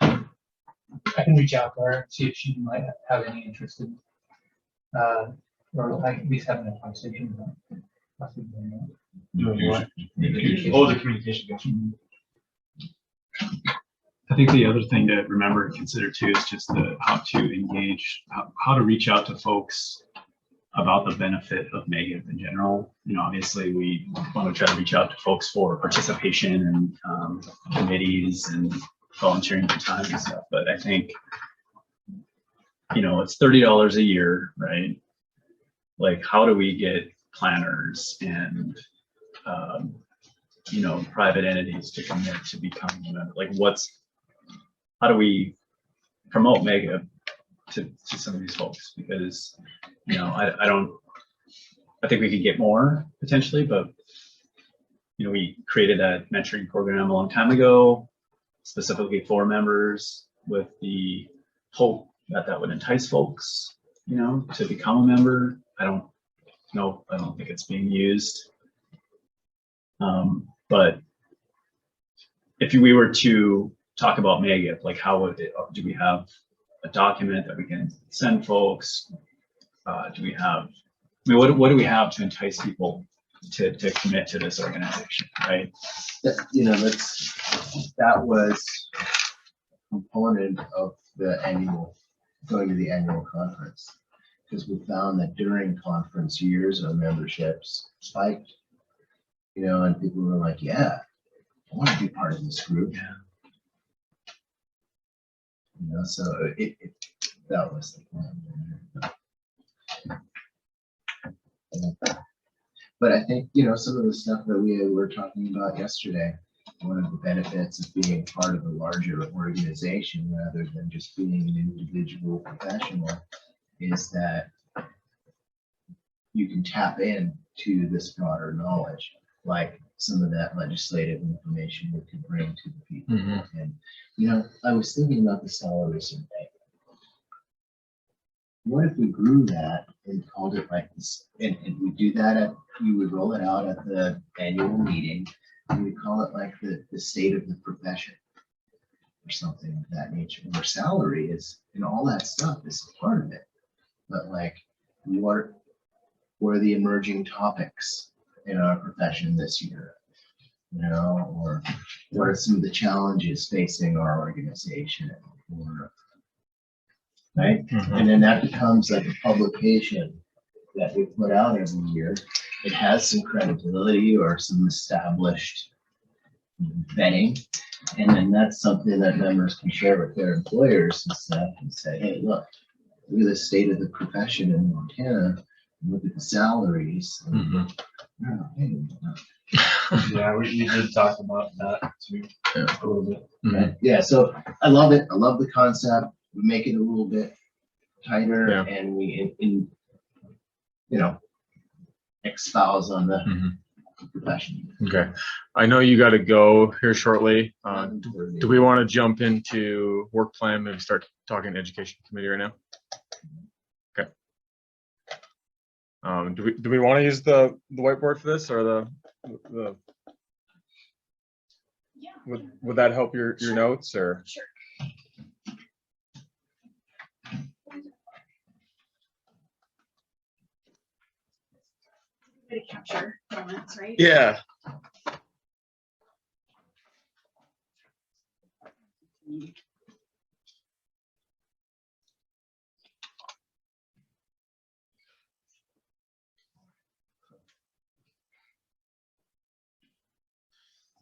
I can reach out to her, see if she might have any interest in, or at least having a conversation about possibly doing what. Communication. Oh, the communication. I think the other thing to remember and consider too is just how to engage, how to reach out to folks about the benefit of MAGIP in general. Obviously we want to try to reach out to folks for participation and committees and volunteering for time and stuff. But I think, it's $30 a year, right? Like, how do we get planners and, private entities to commit to becoming a member? Like, how do we promote MAGIP to some of these folks? Because, I think we could get more potentially, but, we created that mentoring program a long time ago, specifically for members, with the hope that would entice folks, to become a member. I don't think it's being used. But if we were to talk about MAGIP, like do we have a document that we can send folks? Do we have, what do we have to entice people to commit to this organization, right? That was a component of going to the annual conference, because we found that during conference years, our memberships spiked, and people were like, yeah, I want to be part of this group. So that was the plan. But I think, some of the stuff that we were talking about yesterday, one of the benefits of being part of a larger organization rather than just being an individual professional is that you can tap into this broader knowledge, like some of that legislative information we could bring to the people. And, I was thinking about the salary survey. what if we grew that and called it like this? And we do that you would roll it out at the annual meeting, and we call it like the state of the profession or something of that nature, where salary is, and all that stuff is part of it. But like, what are the emerging topics in our profession this year? You know, or what are some of the challenges facing our organization? Or, right? And then that becomes like a publication that we put out every year. It has some credibility or some established vetting. And then that's something that members can share with their employers and stuff and say, hey, look at the state of the profession in Montana. Look at the salaries. And, Yeah, we did talk about that too, a little bit. yeah, so I love it. I love the concept. We make it a little bit tighter, Yeah. and we, you know, espouse on the profession. Okay. I know you got to go here shortly. Do we want to jump into work plan, maybe start talking education committee right now? Okay. Do we want to use the whiteboard for this, or the Yeah. would that help your notes, or? Sure. Way to capture moments, right? Yeah.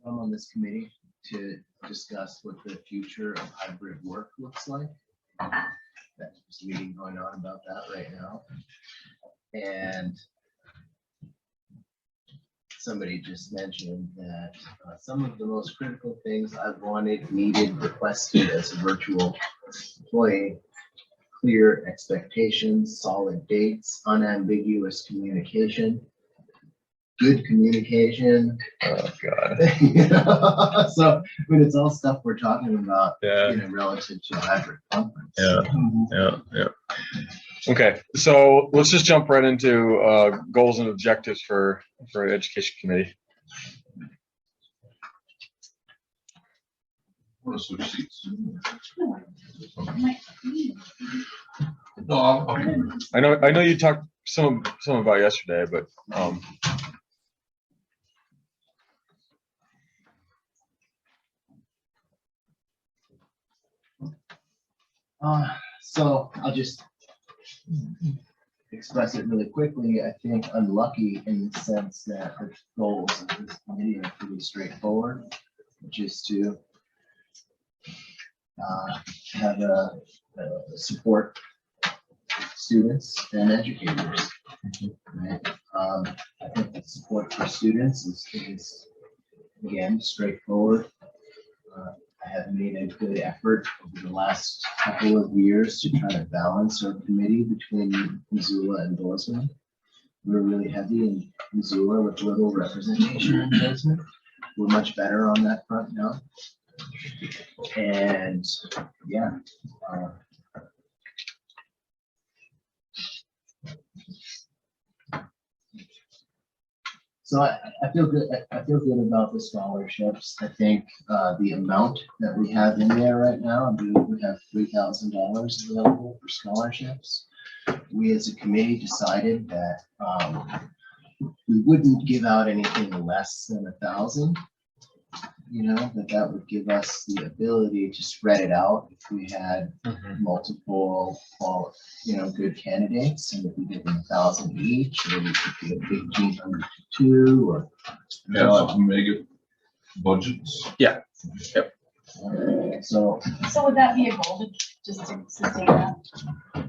I'm on this committee to discuss what the future of hybrid work looks like. There's a meeting going on about that right now. And somebody just mentioned that some of the most critical things I've wanted, needed, requested as a virtual employee: clear expectations, solid dates, unambiguous communication, good communication. Oh God. You know? So, but it's all stuff we're talking about, Yeah. you know, relative to a hybrid conference. Yeah. Okay, so let's just jump right into goals and objectives for education committee. Want to switch seats? No, I'll I know you talked some about yesterday, but So I'll just express it really quickly. I think I'm lucky in the sense that the goals of this committee are pretty straightforward, which is to have a support students and educators. Right? I think the support for students is again straightforward. I have made a good effort over the last couple of years to try to balance our committee between Missoula and Bozeman. We're really heavy in Missoula with little representation in Bozeman. We're much better on that front now. And yeah. So I feel good. I feel good about the scholarships. I think the amount that we have in there right now, I believe we have $3,000 available for scholarships. We as a committee decided that we wouldn't give out anything less than 1,000. You know, that would give us the ability to spread it out if we had multiple, good candidates, and if we give them 1,000 each, or we could give 1,500 to 2, or have some MAGIP budgets. yeah. Yep. So So would that be a goal to just to sustain that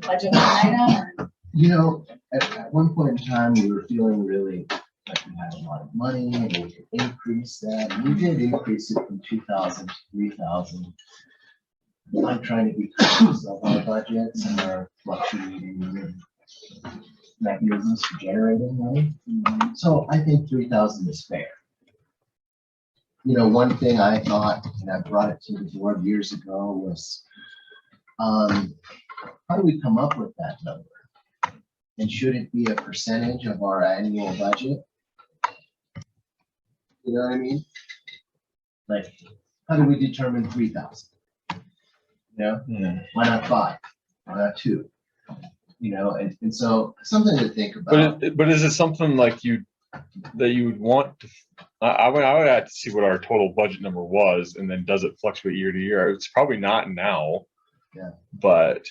budget line item, or? you know, at one point in time, we were feeling really like we had a lot of money and we could increase that. And we did increase it from 2,000 to 3,000. I'm trying to be conscious of our budgets and our fluctuating mechanisms for generating money. So I think 3,000 is fair. You know, one thing I thought, and I brought it to the board years ago, was probably do we come up with that number? And should it be a percentage of our annual budget? You know what I mean? Like, how do we determine 3,000? You know, why not 5? Why not 2? You know, and so something to think about. But is it something like that you would want to? I would have to see what our total budget number was, and then does it fluctuate year to year? It's probably not now. Yeah. But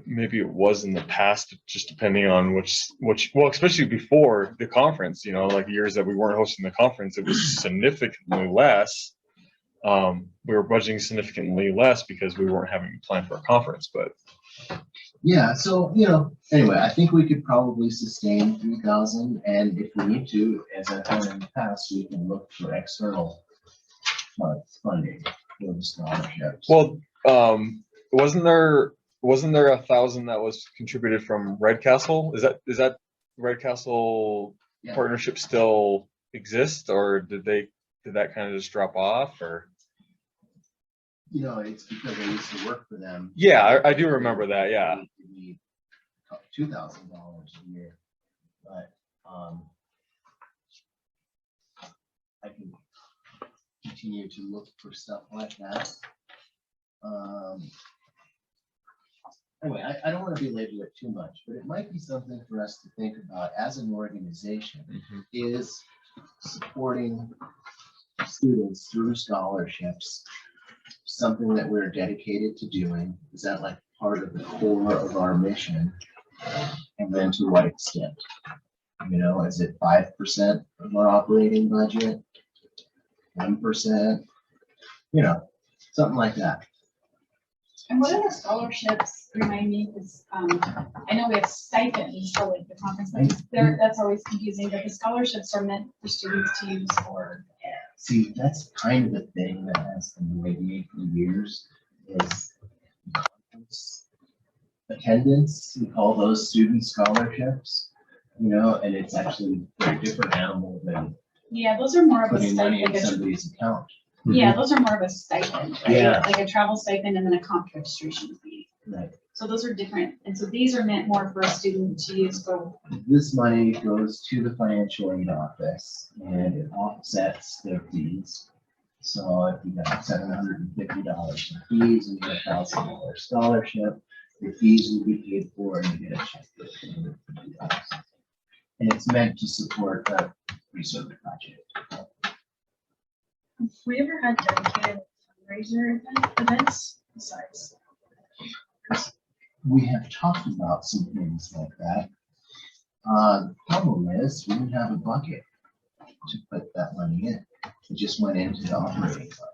maybe it was in the past, just depending on which, well, especially before the conference, you know, like years that we weren't hosting the conference, it was significantly less. We were budgeting significantly less because we weren't having a plan for a conference, but. Yeah, so, you know, anyway, I think we could probably sustain 3,000, and if we need to, as I've done in the past, we can look for external funding for the scholarships. Well, wasn't there 1,000 that was contributed from Red Castle? Is that Red Castle partnership still exist, or did that kind of just drop off, or? You know, it's because I used to work for them. Yeah, I do remember that. Yeah. We need $2,000 a year, but I can continue to look for stuff like that. Anyway, I don't want to belabor it too much, but it might be something for us to think about as an organization, is supporting students through scholarships something that we're dedicated to doing? Is that like part of the core of our mission? And then to what extent? You know, is it 5% of our operating budget? 1%? You know, something like that. And what are the scholarships, remind me, because I know we have stipends for like the conference, but that's always confusing, but the scholarships are meant for students to use for. See, that's kind of the thing that has annoyed me for years, is conference attendance. We call those student scholarships, you know, and it's actually a very different animal than Yeah, those are more of a putting money stipend. in somebody's account. Yeah, those are more of a stipend, right? Yeah. Like a travel stipend and then a comp registration fee. Right. So those are different. And so these are meant more for a student to use for. This money goes to the financial aid office and it offsets their fees. So if you got $750 in fees and you get $1,000 scholarship, your fees will be paid for and you get a check for $250. And it's meant to support a research project. Have we ever had dedicated fundraiser events besides? We have talked about some things like that. The problem is we didn't have a bucket to put that money in. It just went into the operating fund.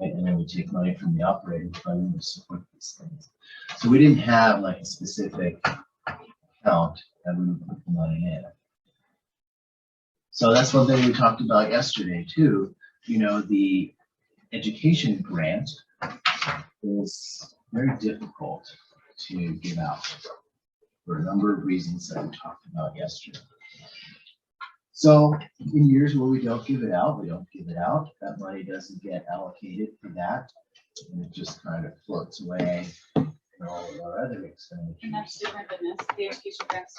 Right? And then we take money from the operating fund to support these things. So we didn't have like a specific account that we would put the money in. So that's one thing we talked about yesterday too. You know, the education grant is very difficult to give out for a number of reasons that we talked about yesterday. So in years where we don't give it out, we don't give it out. That money doesn't get allocated for that. And it just kind of floats away in all of our other expenditures. And that's different than this, the education grants.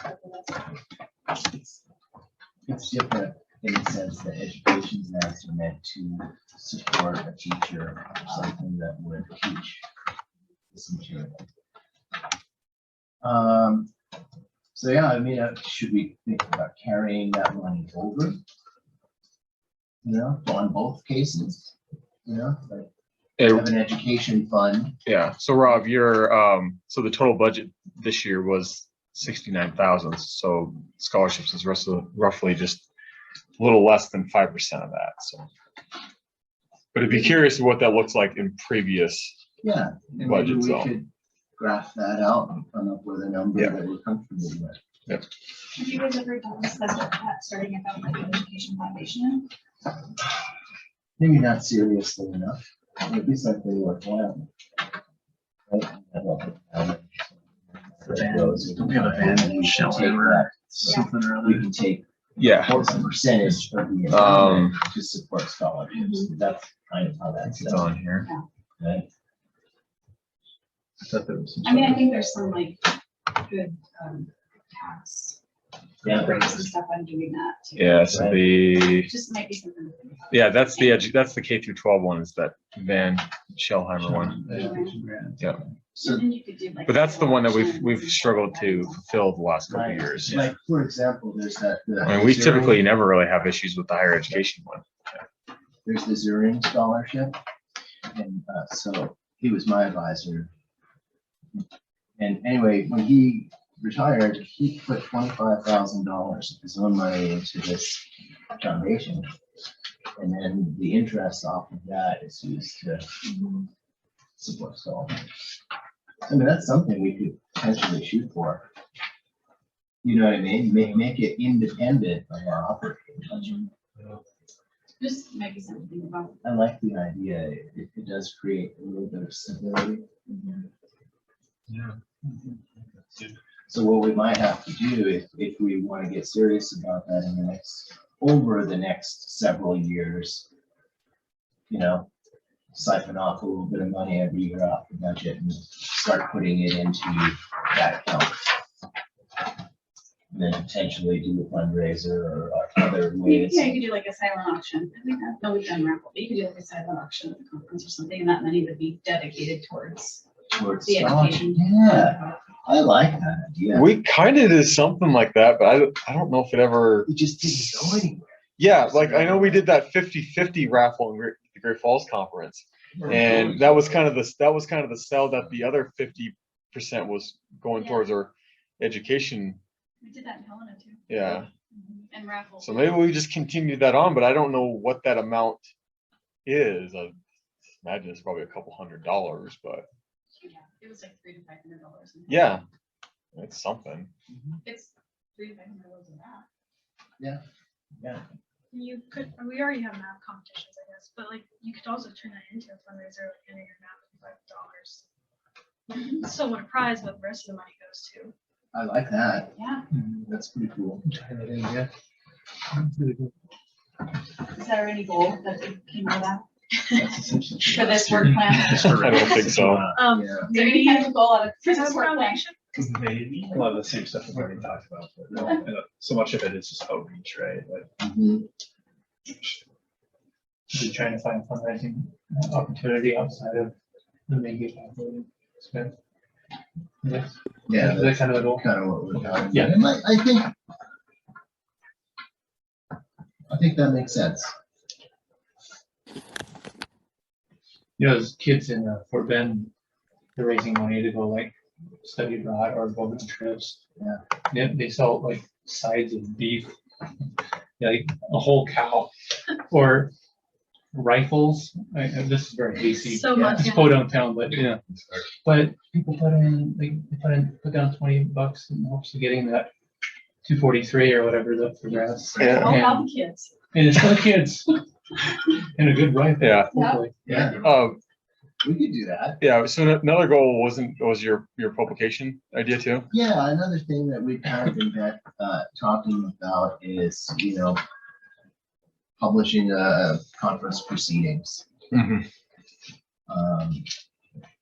It's different in the sense that education grants are meant to support a teacher or something that would teach this material. So yeah, I mean, should we think about carrying that money over? You know, on both cases, you know, like have an education fund. Yeah. So Rob, your so the total budget this year was 69,000. So scholarships is roughly just a little less than 5% of that. So, but I'd be curious what that looks like in previous. Yeah, and maybe we could graph that out and come up with a number that we're comfortable with. Yep. Have you guys ever done this as starting about like an education foundation? Maybe not seriously enough. It'd be something worthwhile. Right? Don't we have a van shelter? Something or We other? can take Yeah. a percentage of the endowment to support scholarships. That's kind of how that's It's on here. right? I thought there was some I mean, I sort of- think there's some like good, tax breaks and stuff on doing that too. Yeah, so the, Just might be something. to think about. yeah, that's the K through 12 one, is that Van Shellheimer one. Yeah. So And then you could do like. But that's the one that we've options and stuff struggled like to that. fulfill the last couple of Like, years. like, for example, there's that. I mean, we typically never really have issues with the higher education one. There's the Zuring scholarship. And so he was my advisor. And anyway, when he retired, he put $25,000 of his own money into this foundation. And then the interest off of that is used to support scholarship. I mean, that's something we could potentially shoot for. You know what I mean? Make it independent of our operating budget. Just might be something to think about. I like the idea. It does create a little bit of stability. Yeah. So what we might have to do if we want to get serious about that in the over the next several years, you know, siphon off a little bit of money every year off the budget and start putting it into that account. And then potentially do a fundraiser or other ways. Yeah, you could do like a silent auction. I think I know we've done raffle, but you could do like a silent auction at the conference or something, and that money would be dedicated towards Towards the education. Yeah, I like that idea. We kind of did something like that, but I don't know if it ever. It just didn't go anywhere. Yeah, like I know we did that 50-50 raffle in the Great Falls Conference, and that was kind of the sell that the other 50% was going towards our education. We did that in Helena too. Yeah. And raffle. So maybe we just continue that on, but I don't know what that amount is. I imagine it's probably a couple $100, but Yeah, it was like $300 to $500. yeah, it's something. It's $300 to $500 of that. Yeah. You could, we already have math competitions, I guess, but like you could also turn that into a fundraiser, like enter your math for $5. So what a prize, but the rest of the money goes to. I like that. Yeah. That's pretty cool. Yeah. Is there any goal that came out of that That's essentially. for this work plan? I don't think so. Yeah. Is there any kind of goal out of for this work plan? Foundation? Maybe a lot of the same stuff we've already talked about, but so much of it is just outreach, right? Like, Mhm. We're trying to find fundraising opportunity outside of the MAGIP operating expense. Yes. Yeah, Is that kind of the goal? kind of what we're talking about. Yeah. And I think that makes sense. You know, those kids in Fort Bend, they're raising money to go like study abroad or go on trips. Yeah. They sell like sides of beef, like a whole cow, or rifles. This is very hasty. So much. It's Podunk town, but yeah. But people put down $20 in hopes of getting that 243 or whatever is up for grabs. Yeah. All about the kids. And it's for the kids. And a good rifle. Yeah. Hopefully. Yeah, we could do that. Yeah. So another goal was your publication idea too. Yeah, another thing that we've kind of been talking about is, you know, publishing conference proceedings. Mhm.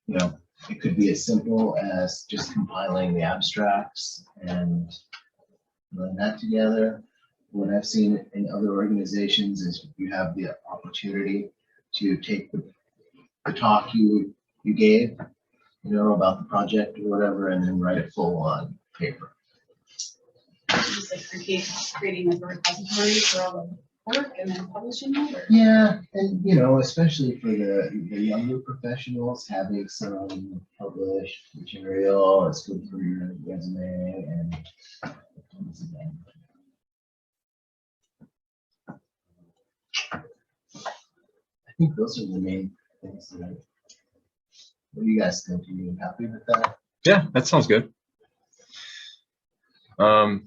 You know, it could be as simple as just compiling the abstracts and putting that together. What I've seen in other organizations is you have the opportunity to take the talk you gave, you know, about the project or whatever, and then write it full on paper. Just like creating like a repository for all the work and then publishing it, or? Yeah, and you know, especially for the younger professionals, having some published material, it's good for your resume and. I think those are the main things that I. What do you guys think? Are you happy with that? Yeah, that sounds good. So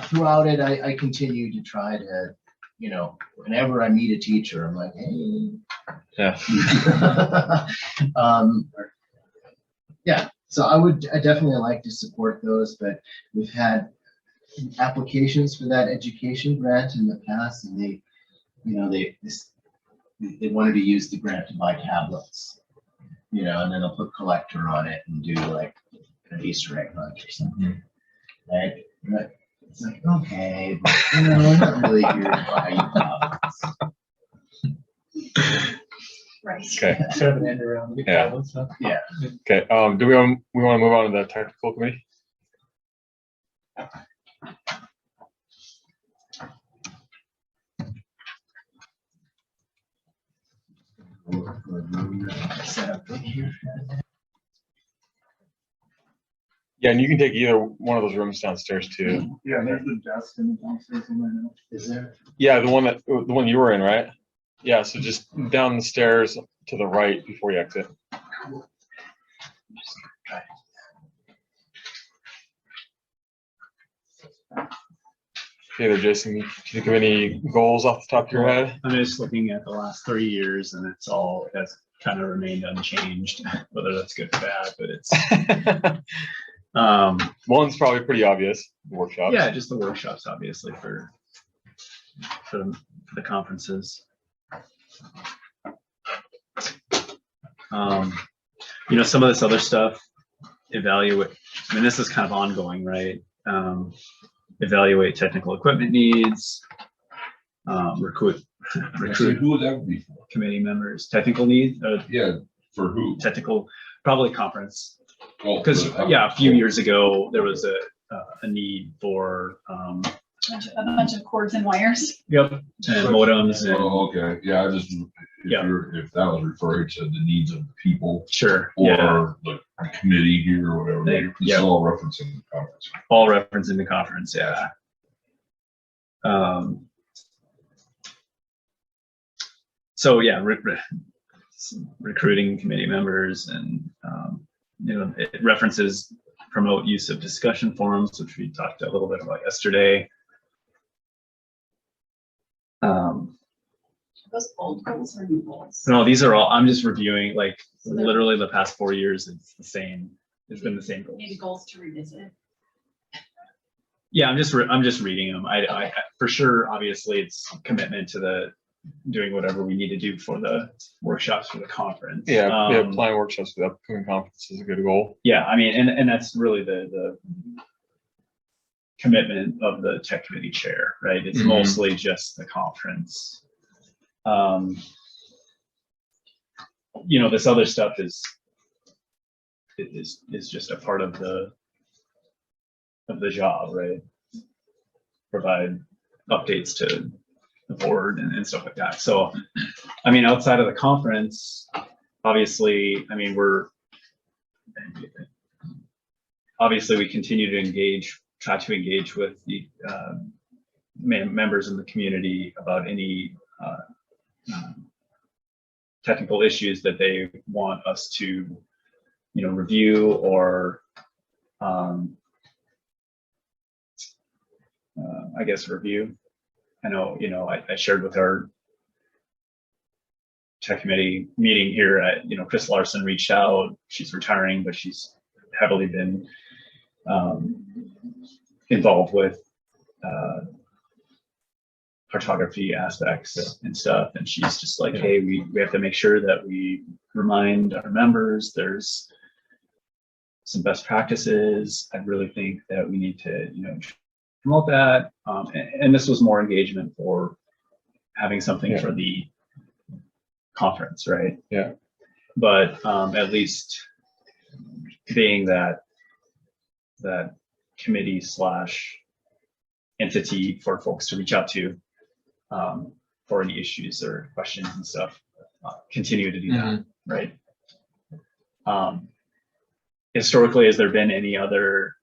throughout it, I continue to try to, you know, whenever I meet a teacher, I'm like, hey. Yeah. Yeah, so I definitely like to support those, but we've had applications for that education grant in the past, and they, you know, they wanted to use the grant to buy tablets. you know, and then they'll put collector on it and do like an Easter egg hunt or something. Like, but it's like, okay, but you know, we're not really here to buy you copies. Right. Okay. Sort of an end around. Yeah. Yeah. Okay, do we want to move on to the technical committee? Set up in here. Yeah, and you can take either one of those rooms downstairs too. Yeah, there's the desk in the downstairs in there now. Is there? Yeah, the one you were in, right? Yeah, so just down the stairs to the right before you exit. Okay there, Jason, do you think of any goals off the top of your head? I'm just looking at the last 3 years and it has kind of remained unchanged, whether that's good or bad, but it's, One's probably pretty obvious, the workshops. yeah, just the workshops, obviously, for the conferences. You know, some of this other stuff, evaluate, I mean, this is kind of ongoing, right? Evaluate technical equipment needs, recruit Who would that be for? committee members, technical needs, Yeah, for who? technical, probably conference. Oh, Because, for- yeah, a few years ago, there was a need for, A bunch of cords and wires. yep, and modems and, Oh, okay, yeah, I just, Yeah. if that was referring to the needs of the people sure, yeah, or the committee here or whatever, it's Yeah. all referencing the conference. all referencing the conference, yeah. So, yeah, recruiting committee members and, you know, it references promote use of discussion forums, which we talked a little bit about yesterday. Those old goals or new goals? No, these are all, I'm just reviewing, like, So they're- literally the past 4 years, it's the same, it's been the same goals. Maybe goals to revisit. Yeah, I'm just reading them. I for sure, obviously, it's commitment to doing whatever we need to do for the workshops for the conference. Yeah, plan workshops for the upcoming conference is a good goal. Yeah, I mean, and that's really the commitment of the tech committee chair, right? It's Mhm. mostly just the conference. You know, this other stuff is just a part of the job, right? Provide updates to the board and stuff like that. So, I mean, outside of the conference, obviously, I mean, we continue to try to engage with the members in the community about any technical issues that they want us to, you know, review or I guess review. I know, you know, I shared with our tech committee meeting here, you know, Chris Larson reached out. She's retiring, but she's heavily been involved with cartography aspects and stuff. And she's just like, hey, we have to make sure that we remind our members there's some best practices. I really think that we need to, you know, promote that. And this was more engagement for having something for the conference, right? Yeah. But at least being that committee / entity for folks to reach out to for any issues or questions and stuff, continue to do that, right? Historically, has there been any other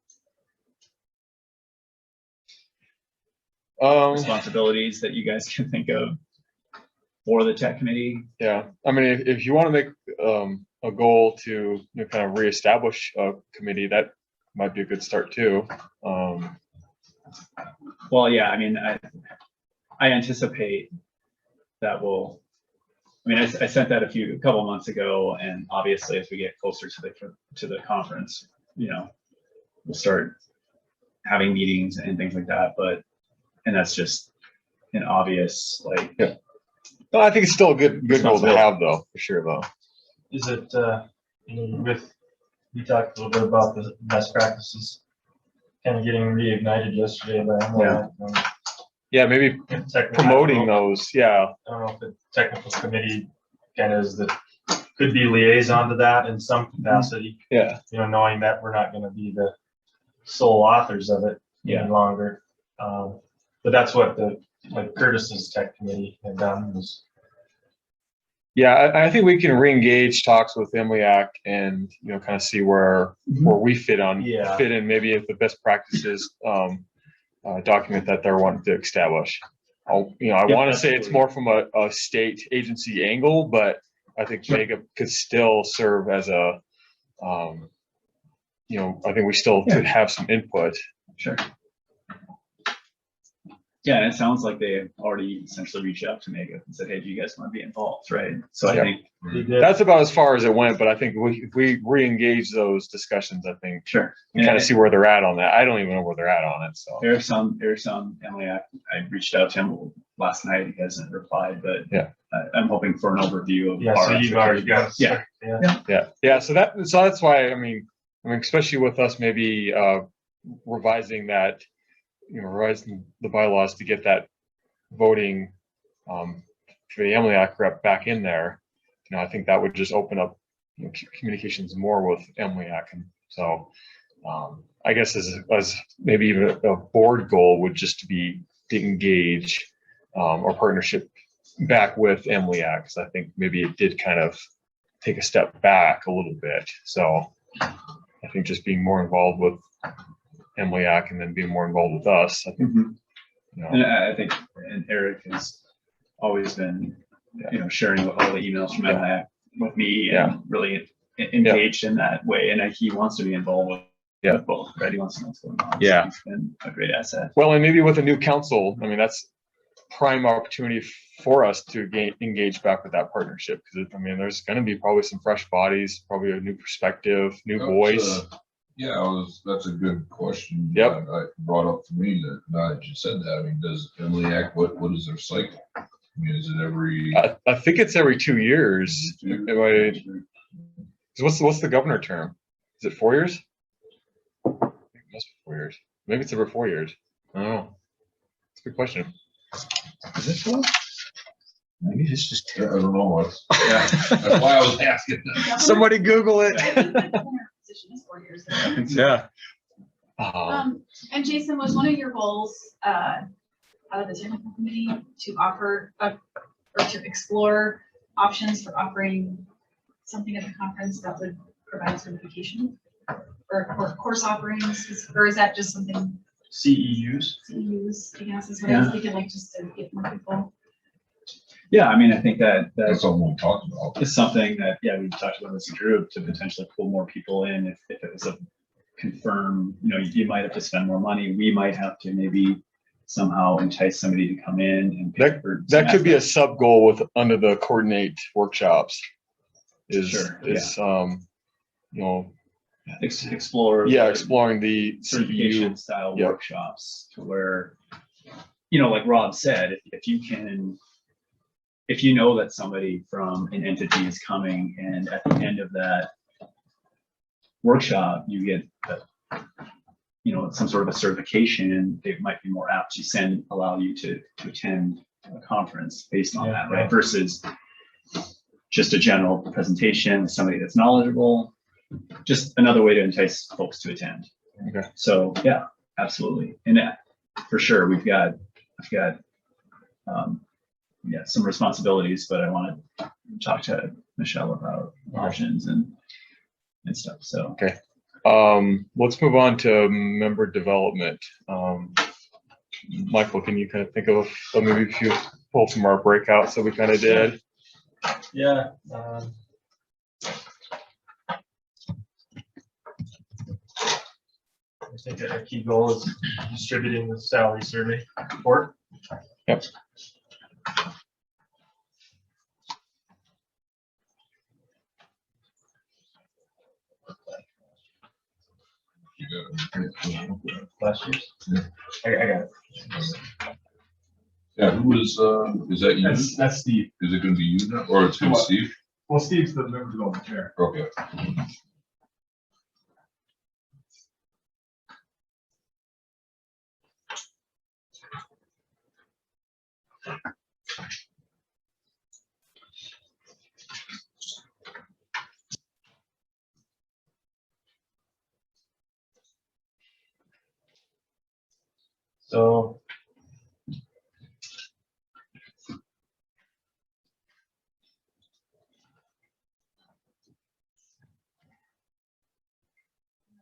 responsibilities that you guys can think of for the tech committee? Yeah, I mean, if you want to make a goal to, you know, kind of reestablish a committee, that might be a good start too. Well, yeah, I mean, I anticipate that will. I mean, I sent that a couple months ago, and obviously, as we get closer to the conference, you know, we'll start having meetings and things like that. And that's just an obvious, like. Yeah. Well, I think it's still a good goal to have, though, for sure, though. Is it We talked a little bit about the best practices kind of getting reignited yesterday by Emily. Yeah, maybe promoting those. Yeah. I don't know if the technical committee kind of could be liaison to that in some capacity. Yeah. You know, knowing that we're not going to be the sole authors of it any longer. But that's what like Curtis's tech committee had done was. Yeah, I think we can re-engage talks with MLEAC and, you know, kind of see where we fit in maybe if the best practices document that they're wanting to establish. I want to say it's more from a state agency angle, but I think MAGIP could still serve as a, you know, I think we still could have some input. Sure. Yeah, and it sounds like they already essentially reached out to MAGIP and said, hey, do you guys want to be involved, right? So I think that's about as far as it went, but I think if we re-engage those discussions, I think and kind of see where they're at on that. I don't even know where they're at on it. So Eric's on Emily. I reached out to him last night. He hasn't replied, but I'm hoping for an overview of so you've already got yeah. So that's why I mean, especially with us maybe revising that. Revising the bylaws to get that voting for the MLEAC rep back in there. I think that would just open up communications more with MLEAC, and so I guess as maybe even a board goal would just to be to engage or partnership back with MLEAC, because I think maybe it did kind of take a step back a little bit. So I think just being more involved with MLEAC and then being more involved with us. I think, and I think Eric has always been, sharing all the emails from MLEAC with me and really engaged in that way. And he wants to be involved with both, right? He wants to know what's going on. Yeah. So he's been a great asset. Well, and maybe with a new council, I mean, that's prime opportunity for us to engage back with that partnership. Because I mean, there's going to be probably some fresh bodies, probably a new perspective, new voice. That's a good question. Yep. I brought up for me that now that you said that, I mean, does MLEAC, what is their cycle? I mean, is it every? I think it's every 2 years. What's the governor term? Is it 4 years? I think it must be 4 years. Maybe it's every 4 years. I don't know. It's a good question. Is it 4? Maybe it's just 2. I don't know. That's why I was asking. Somebody Google it. Is 4 years there. Yeah. And Jason, was one of your goals out of the technical committee to offer or to explore options for offering something at the conference that would provide certification or course offerings, or is that just something CEUs? CEUs, I guess, is what I was thinking, like just to get more people. Yeah, I mean, I think that's something we talked about. It's something that, we talked about as a group to potentially pull more people in if it was a confirmed, you might have to spend more money. We might have to maybe somehow entice somebody to come in and that could be a sub goal under the coordinate workshops explore exploring the certification style workshops to where, like Rob said, if you know that somebody from an entity is coming and at the end of that workshop, you get some sort of a certification, they might be more apt to allow you to attend a conference based on that, right? Versus just a general presentation, somebody that's knowledgeable, just another way to entice folks to attend. Okay. So yeah, absolutely. And for sure, I've got some responsibilities, but I want to talk to Michelle about margins and stuff. So okay, let's move on to member development. Michael, can you kind of think of maybe if you pull from our breakouts that we kind of did? Yeah. I think a key goal is distributing the salary survey report. Yep. Last year's? I got it. Yeah, who is that you? That's Steve. Is it going to be you now, or it's going to be Steve? Well, Steve's the member development chair. Okay. So.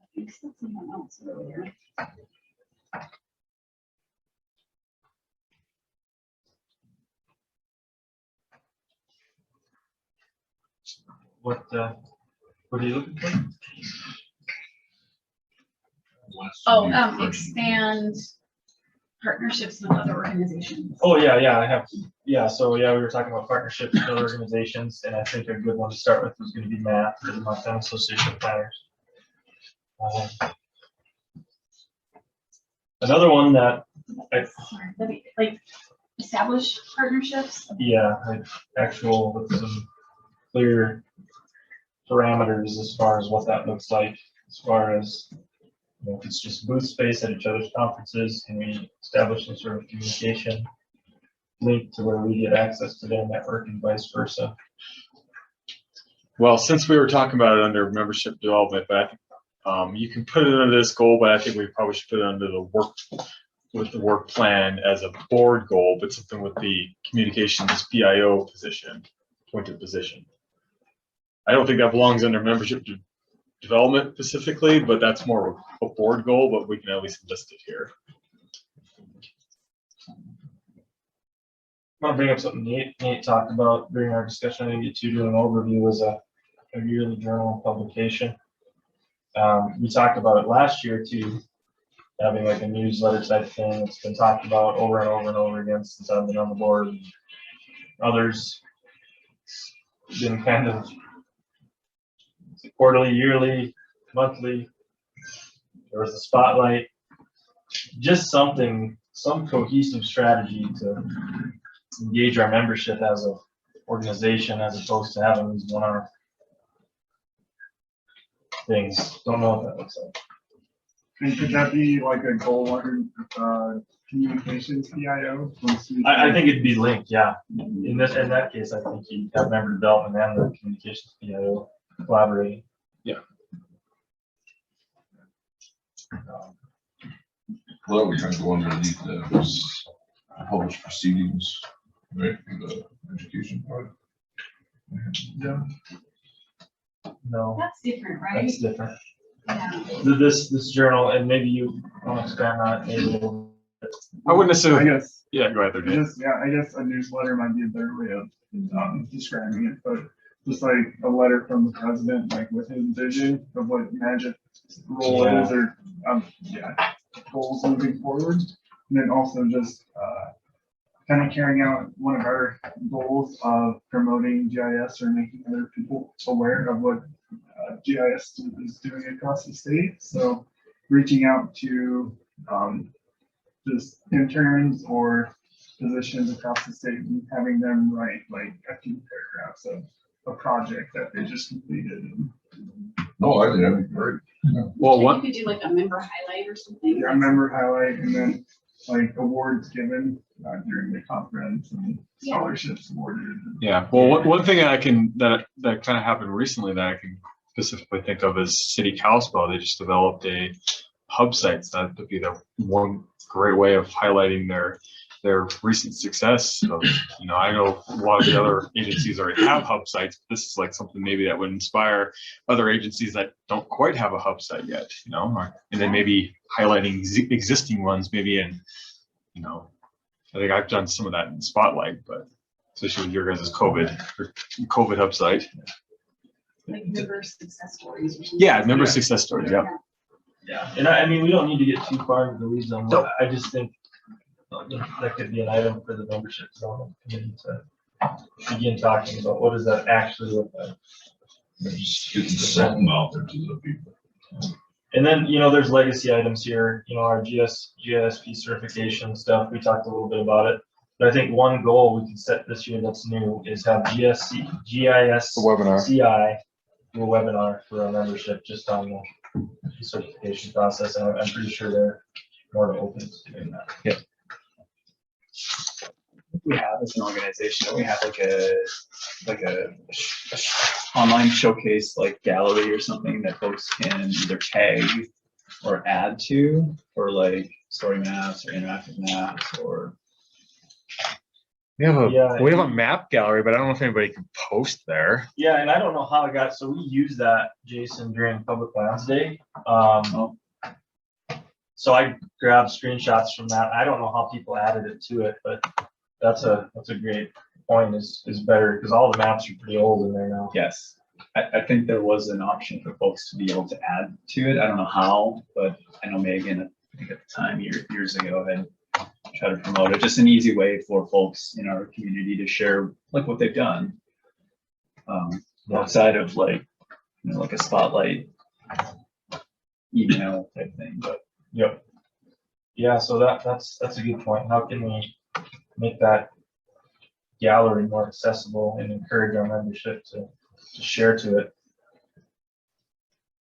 I think someone else earlier. What are you looking for? Oh, expand partnerships with other organizations. Oh, yeah, I have, yeah, so, yeah, we were talking about partnerships with other organizations, and I think a good one to start with was gonna be MAP, or the Montana Association of Planners. Another one that, Sorry, like establish partnerships. yeah, like actual, with some clear parameters as far as what that looks like, as far as, you know, if it's just booth space at each other's conferences, can we establish some sort of communication link to where we get access to their network and vice versa? Well, since we were talking about it under membership development, but I think you can put it under this goal, but I think we probably should put it under the work plan as a board goal, but something with the communications PIO position, appointed position. I don't think that belongs under membership development specifically, but that's more of a board goal, but we can at least list it here. I want to bring up something Nate talked about during our discussion. I didn't get to do an overview as a yearly journal publication. We talked about it last year too, having like a newsletter type thing. It's been talked about over and over and over again since I've been on the board. Others been kind of quarterly, yearly, monthly. There was a spotlight, just something, some cohesive strategy to engage our membership as an organization, as opposed to having these one-off things. Don't know what that looks like. And could that be like a goal under communications PIO? I think it'd be linked, yeah. In that case, I think you'd have member development and the communications PIO collaborating. Yeah. Well, we're trying to go underneath the published proceedings, right, for the education part. Yeah. No, That's different, right? that's different. Yeah. This journal, and maybe you want to expand on it, maybe a little bit. I wouldn't necessarily. I guess. Yeah, go ahead there, Dave. I guess a newsletter might be a better way of describing it, but just like a letter from the president, like with his vision of what MAGIP's role is, or goals moving forward, and then also just kind of carrying out one of our goals of promoting GIS or making other people aware of what GIS is doing across the state. So reaching out to just interns or positions across the state and having them write like a few paragraphs of a project that they just completed. No, I think that'd be great. Well, You could do like a member highlight or something. Yeah, member highlight, and then like awards given during the conference and scholarships awarded. yeah. Well, one thing that kind of happened recently that I can specifically think of is City Kalispell. They just developed a hub site. So that would be the one great way of highlighting their recent success. Of, you know, I know a lot of the other agencies already have hub sites. But this is like something maybe that would inspire other agencies that don't quite have a hub site yet. You know, and then maybe highlighting existing ones, maybe in, you know, I think I've done some of that in Spotlight, but especially with your guys' COVID hub site. Like member success stories or something. Yeah, member success stories. Yeah. Yeah, and I mean, we don't need to get too far into the weeds on that. I just think that could be an item for the membership development committee to begin talking about what does that actually look like. Just getting something out there to the people. And then, you know, there's legacy items here, you know, our GSP certification stuff. We talked a little bit about it. But I think one goal we can set this year that's new is have GIS The webinar. CI do a webinar for our membership just on the certification process, and I'm pretty sure they're more than open to doing that. We have as an organization, we have like a online showcase like gallery or something that folks can either tag or add to, or like story maps or interactive maps or. We have a Yeah. we have a map gallery, but I don't know if anybody can post there. Yeah, and I don't know how it got, so we use that, Jason, during Public Lands Day. So I grabbed screenshots from that. I don't know how people added it to it, but that's a great point, is better, because all the maps are pretty old in there now. Yes, I think there was an option for folks to be able to add to it. I don't know how, but I know Megan, I think at the time, years ago, had tried to promote it. Just an easy way for folks in our community to share like what they've done. Outside of like, like a spotlight email type thing, but. Yep. Yeah, so that's a good point. How can we make that gallery more accessible and encourage our membership to share to it?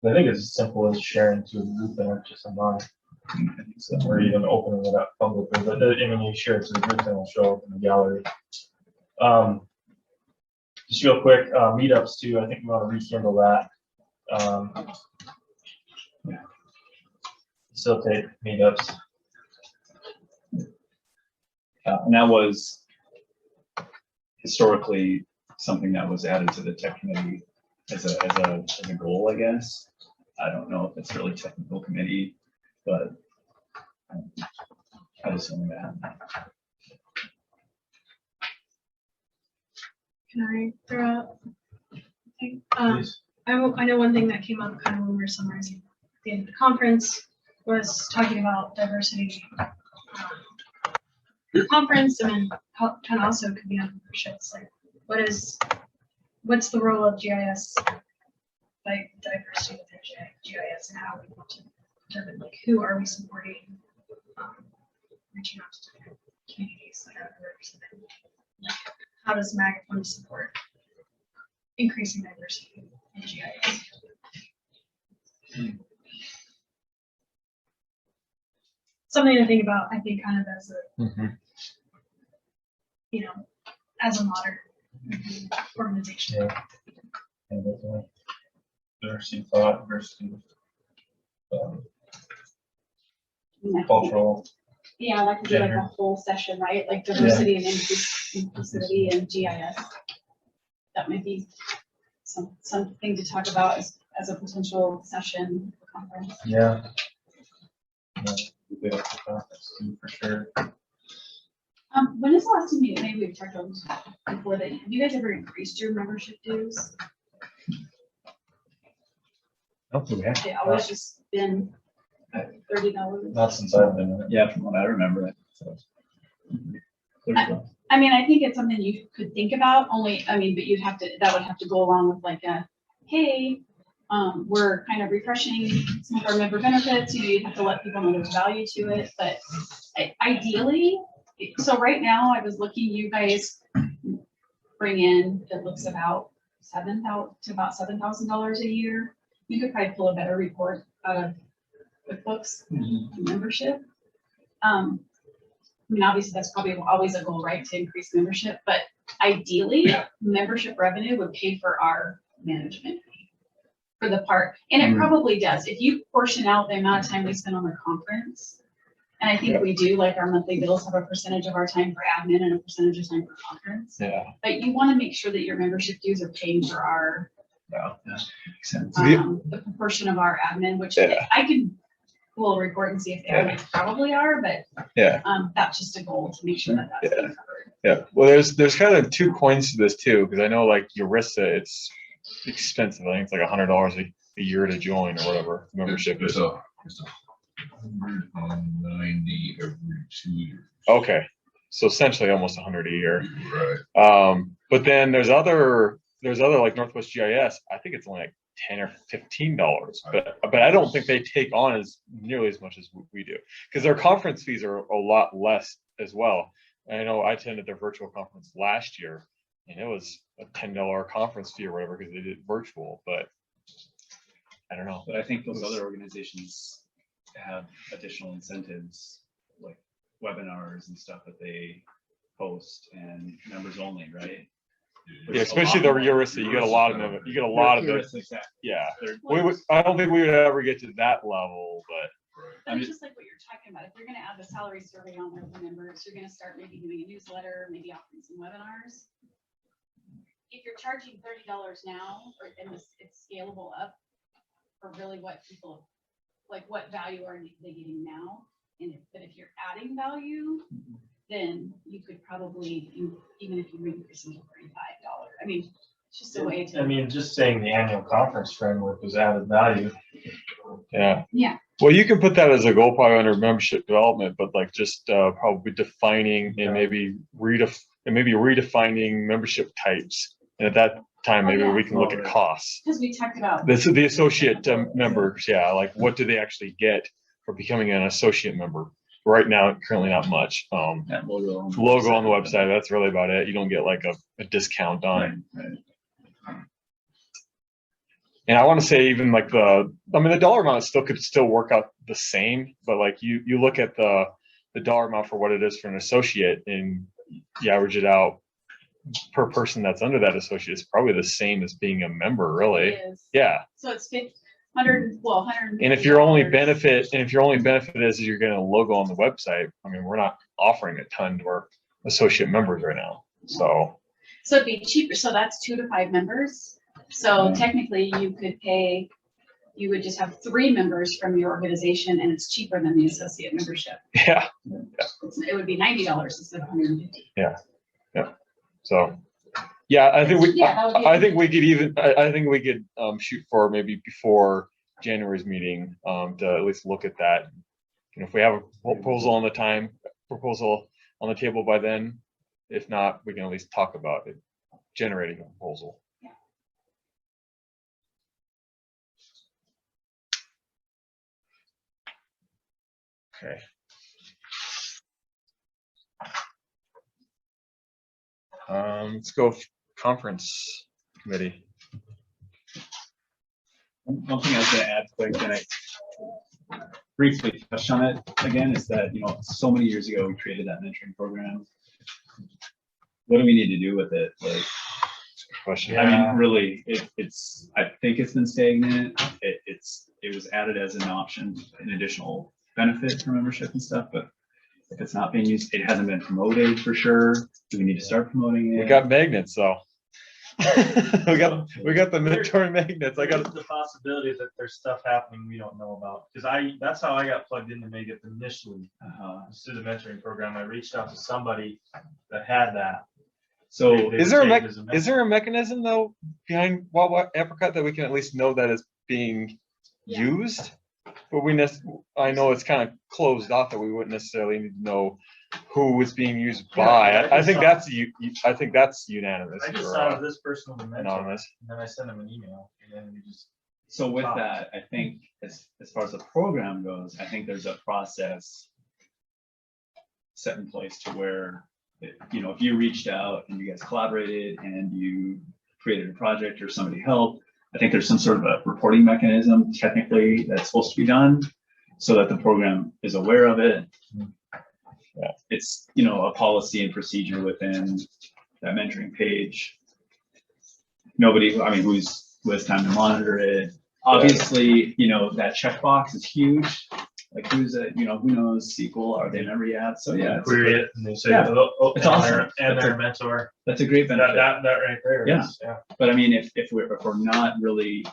I think it's as simple as sharing to a group and not just online, or even opening it up publicly. But I mean, you share it to the group and it'll show up in the gallery. Just real quick, meetups too. I think we want to rekindle that. Facilitate meetups. And that was historically something that was added to the tech committee as a goal, I guess. I don't know if it's really technical committee, but I just know that. Can I throw out? Please. I know one thing that came up kind of when we were summarizing at the end of the conference was talking about diversity conference, and then kind of also could be on memberships. Like, what's the role of GIS, like diversity within GIS, and how we want to determine like who are we supporting, reaching out to different communities that are represented. Like, how does MAGIP want to support increasing diversity in GIS? Something to think about, I think, kind of as a, as a modern organization. Yeah. And definitely diversity thought, diversity cultural. Yeah, that could be like a whole session, right? Like diversity and inclusivity and GIS. That might be something to talk about as a potential session conference. Yeah. Yeah, for sure. When is the last time maybe we've talked about before that? Have you guys ever increased your membership dues? They always just been $30. Not since I've been in it. Yeah, from what I remember. So. I mean, I think it's something you could think about, but that would have to go along with like hey, we're kind of refreshing some of our member benefits. You'd have to let people know there's value to it, but ideally, so right now I was looking, you guys bring in, it looks about $7,000 a year. You could probably pull a better report out of QuickBooks membership. I mean, obviously that's probably always a goal, right, to increase membership, but ideally membership revenue would pay for our management fee for the part, and it probably does. If you portion out the amount of time we spend on the conference, and I think we do, like our monthly bills have a percentage of our time for admin and a percentage of time for conference. Yeah. But you want to make sure that your membership dues are paying for our Makes sense. the proportion of our admin, which I can pull a report and see if they probably are, but that's just a goal to make sure that that's being covered. Yeah. Well, there's kind of two coins to this too, because I know like ERISA, it's expensive. I think it's like $100 a year to join or whatever membership is. It's 190 every 2 years. Okay, so essentially almost 100 a year. Right. But then there's other like Northwest GIS. I think it's only like $10 or $15, but I don't think they take on nearly as much as we do, because their conference fees are a lot less as well. I know I attended their virtual conference last year, and it was a $10 conference fee or whatever because they did virtual, but I don't know. But I think those other organizations have additional incentives, like webinars and stuff that they post and members only, right? Yeah, especially the Eurista, you get a lot of them. You get a lot of them. Exactly. Yeah, I don't think we would ever get to that level, but But it's just like what you're talking about. If you're gonna add the salary survey on there for members, you're gonna start maybe doing a newsletter, maybe offering some webinars. If you're charging $30 now, and it's scalable up for really what people, like what value are they getting now? But if you're adding value, then you could probably, even if you increase it to $35. I mean, it's just a way to. I mean, just saying the annual conference framework was added value. yeah. Yeah. Well, you can put that as a goal probably under membership development, but like just probably defining and maybe redefining membership types. And at that time, maybe we can look at costs. Because we talked about. This is the associate members. Yeah, like what do they actually get for becoming an associate member? Right now, currently not much. That logo On the website. That's really about it. You don't get like a discount on it. Right. And I want to say even like the dollar amount could still work out the same, but like you look at the dollar amount for what it is for an associate and you average it out per person that's under that associate, it's probably the same as being a member, really. It is. Yeah. So it's 100. And if your only benefit is you're getting a logo on the website, I mean, we're not offering a ton to our associate members right now. So it'd be cheaper. So that's 2 to 5 members. So technically you would just have 3 members from your organization and it's cheaper than the associate membership. yeah. It would be $90 instead of $150. Yeah. So yeah, I think we could shoot for maybe before January's meeting to at least look at that. You know, if we have a proposal on the table by then, if not, we can at least talk about it, generating a proposal. Okay. Let's go conference committee. One thing I was gonna add quick, and I briefly touched on it again, is that, so many years ago, we created that mentoring program. What do we need to do with it? Like, Question. I mean, really, I think it's been stagnant. It was added as an option, an additional benefit for membership and stuff, but if it's not being used, it hasn't been promoted for sure. Do we need to start promoting it? We got magnets though. we got the mentoring magnets. There's the possibility that there's stuff happening we don't know about. Because that's how I got plugged into MAGIP initially. Through the mentoring program, I reached out to somebody that had that. So is there a mechanism though behind Wild Apricot that we can at least know that it's being used? But I know it's kind of closed off that we wouldn't necessarily need to know who it's being used by. I think that's unanimous. I just saw this person was a mentor, anonymous. and then I sent him an email, and then we just. So with that, I think as far as the program goes, I think there's a process set in place to where, if you reached out and you guys collaborated and you created a project or somebody helped, I think there's some sort of a reporting mechanism technically that's supposed to be done so that the program is aware of it. Yeah. It's, a policy and procedure within that mentoring page. Nobody, who has time to monitor it. Obviously, that checkbox is huge. Like who knows SQL? Are they member yet? So yeah, query it and they say, it's awesome. And their mentor. That's a great benefit. That right there. Yeah. Is, But if we're not really,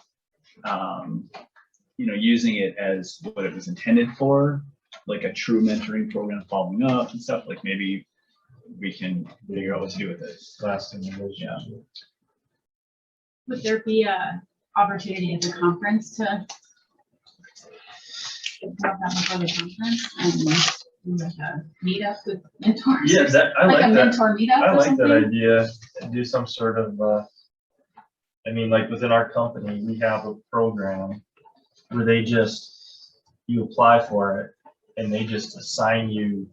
using it as what it was intended for, like a true mentoring program, following up and stuff, like maybe we can figure out what to do with it. Lasting Yeah. Would there be a opportunity at the conference to have that before the conference and like a meetup with mentors? Yeah, I like a that. mentor meetup I or like something? that idea. Do some sort of, like within our company, we have a program where you apply for it and they just assign you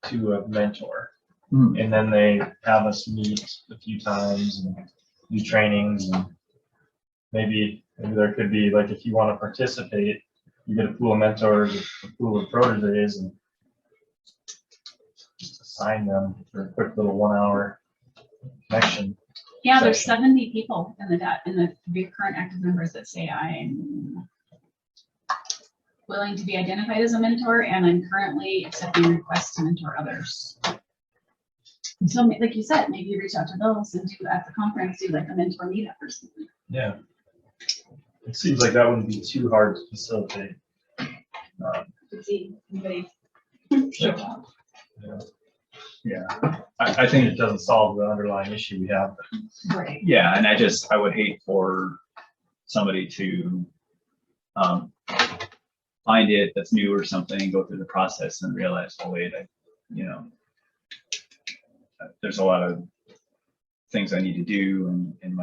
to a mentor. And then they have us meet a few times and do trainings, and maybe there could be, like, if you want to participate, you get a pool of mentors, a pool of proteges, and just assign them for a quick little 1 hour connection. Yeah, there's Session. 70 people in the current active members that say I'm willing to be identified as a mentor, and I'm currently accepting requests to mentor others. So like you said, maybe you reach out to those and do at the conference, do like a mentor meetup or something. Yeah. It seems like that wouldn't be too hard to facilitate. To see anybody show up. Yeah. I I think think, it doesn't solve the underlying issue we have. Right. yeah, and I would hate for somebody to find it that's new or something, go through the process and realize, oh wait, there's a lot of things I need to do and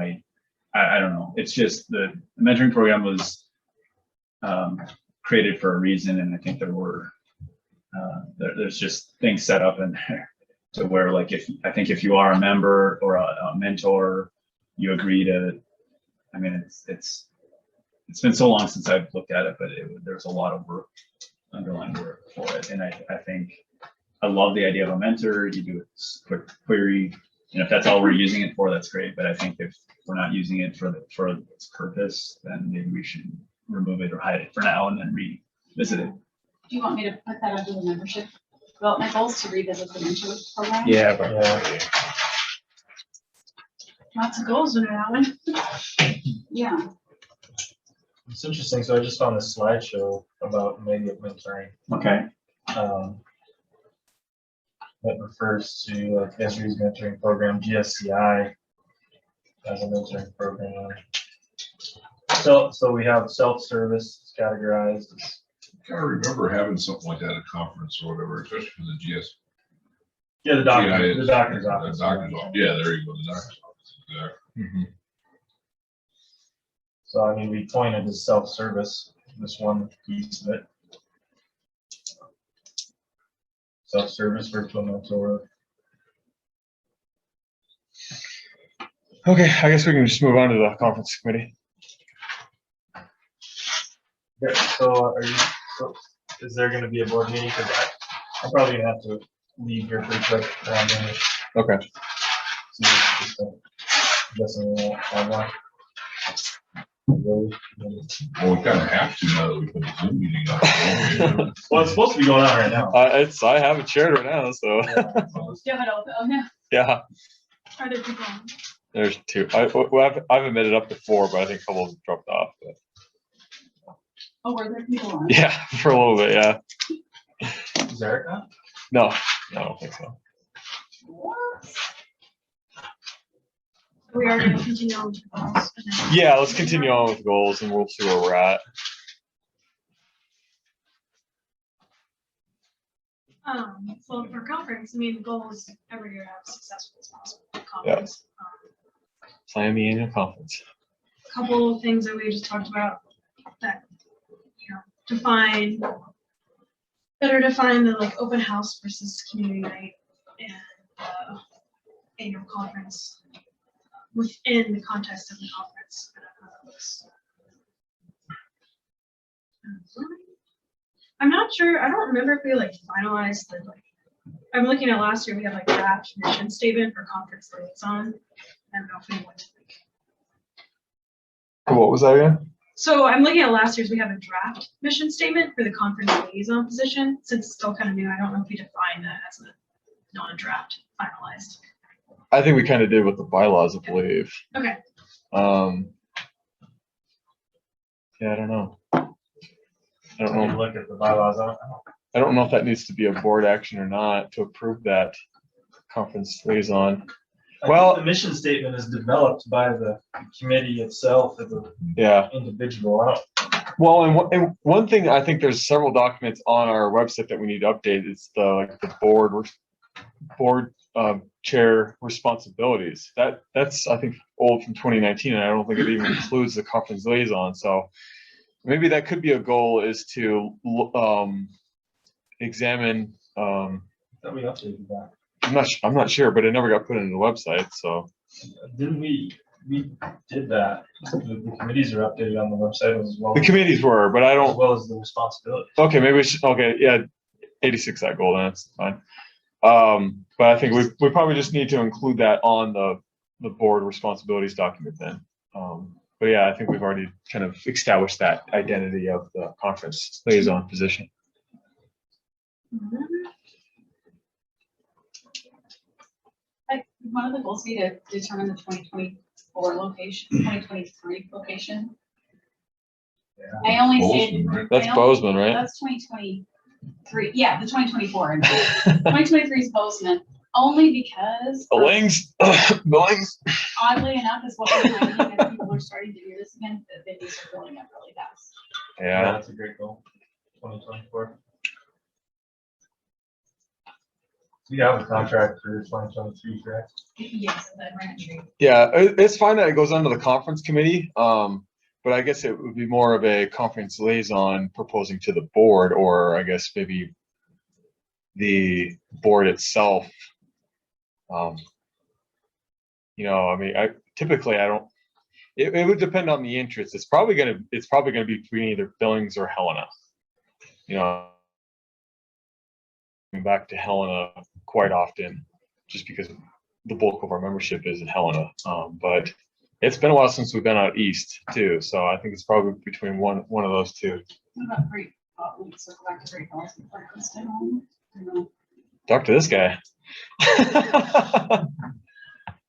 I don't know. It's just the mentoring program was created for a reason, and I think there were there's just things set up in there to where, like, if you are a member or a mentor, you agree to. I mean, it's been so long since I've looked at it, but there's a lot of work, underlying work for it, and I think I love the idea of a mentor. You do a quick query, and if that's all we're using it for, that's great. But I think if we're not using it for its purpose, then maybe we should remove it or hide it for now and then revisit it. Do you want me to put that under the membership development goals to revisit the mentor program? Yeah, but Yeah. Lots of goals under that one. Yeah. It's interesting. So I just found this slideshow about MAGIP mentoring. okay. That refers to, like, Esri's mentoring program, GSCI, as a mentoring program. So we have self-service categorized as. I kind of remember having something like that at a conference or whatever, especially for the GS. Yeah, the doctor's The office. doctor's office. Yeah, there you go, the doctor's office, exactly. So, I mean, we pointed as self-service, this one piece of it. Self-service, virtual mentor. Okay, I guess we can just move on to the conference committee. Yeah, so is there gonna be a board meeting? Cause I'm probably gonna have to leave here pretty quick around then. Okay. Guessing we won't have one. Well, we kind of have to now that we put the Zoom meeting up. Well, it's supposed to be going on right now. I have it shared right now, so Do you have it open? Oh, no. yeah. Are there people on? There's two. I've admitted up to 4, but I think a couple have dropped off. But Oh, were there people on? yeah, for a little bit, yeah. Is Eric on? No, I don't think so. What? We are going to continue on with the goals. Yeah, let's continue on with goals and we'll see where we're at. So for conference, I mean, the goal is every year to have a successful as possible conference. Plan the annual conference. A couple of things that we just talked about that, better define the, like, open house versus community night and annual conference within the context of the conference. I'm not sure. I don't remember if we finalized the I'm looking at last year. We had draft mission statement for conference liaison. I don't know if we went to What was that again? So I'm looking at last year's. We have a draft mission statement for the conference liaison position. Since it's still kind of new, I don't know if we define that as a non-draft finalized. I think we kind of did with the bylaws, I believe. Okay. Yeah, I don't know. I don't When you know. look at the bylaws, I don't know if that needs to be a board action or not to approve that conference liaison. I Well- think the mission statement is developed by the committee itself as an Yeah. individual. I don't, Well, and one thing, I think there's several documents on our website that we need to update. It's the board chair responsibilities. That's I think old from 2019, and I don't think it even includes the conference liaison. So maybe that could be a goal, is to examine. that we updated that. I'm not sure, but it never got put into the website, so. Didn't we did that. The committees are updated on the website as well. The committees were, but I As don't, well as the responsibility. okay, maybe we should, okay, yeah, 86 that goal, then that's fine. But I think we probably just need to include that on the board responsibilities document then. But yeah, I think we've already kind of established that identity of the conference liaison position. One of the goals be to determine the 2024 location, 2023 location. I only say. Bozeman, right? That's Bozeman, right? That's 2023. Yeah, the 2024. 2023 is Bozeman, only because. Billings. Oddly enough, is what we're finding as people are starting to do this again, that venues are filling up really fast. Yeah. That's a great goal. 2024. We have a contract for 2023, correct? Yes, that ranch. Yeah, it's fine that it goes under the conference committee. But I guess it would be more of a conference liaison proposing to the board, or I guess maybe the board itself. You know, I mean, typically I don't. It would depend on the interest. It's probably gonna be between either Billings or Helena. You know, back to Helena quite often, just because the bulk of our membership is in Helena. But it's been a while since we've been out east too, so I think it's probably between one of those two. What about Great Falls? We can circle back to Great Falls before it goes down. Talk to this guy.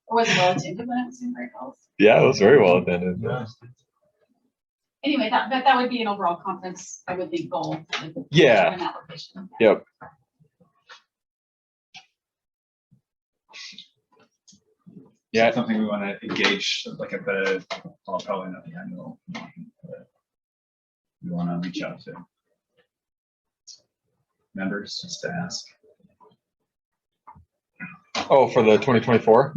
Or was it well attended when it was in Great Falls? Yeah, it was very well attended. Anyway, that would be an overall conference, I would think, goal. Yeah. In that location. Yep. Yeah. Something we want to engage, like at the, well, probably not the annual meeting, but we want to reach out to members just to ask. Oh, for the 2024?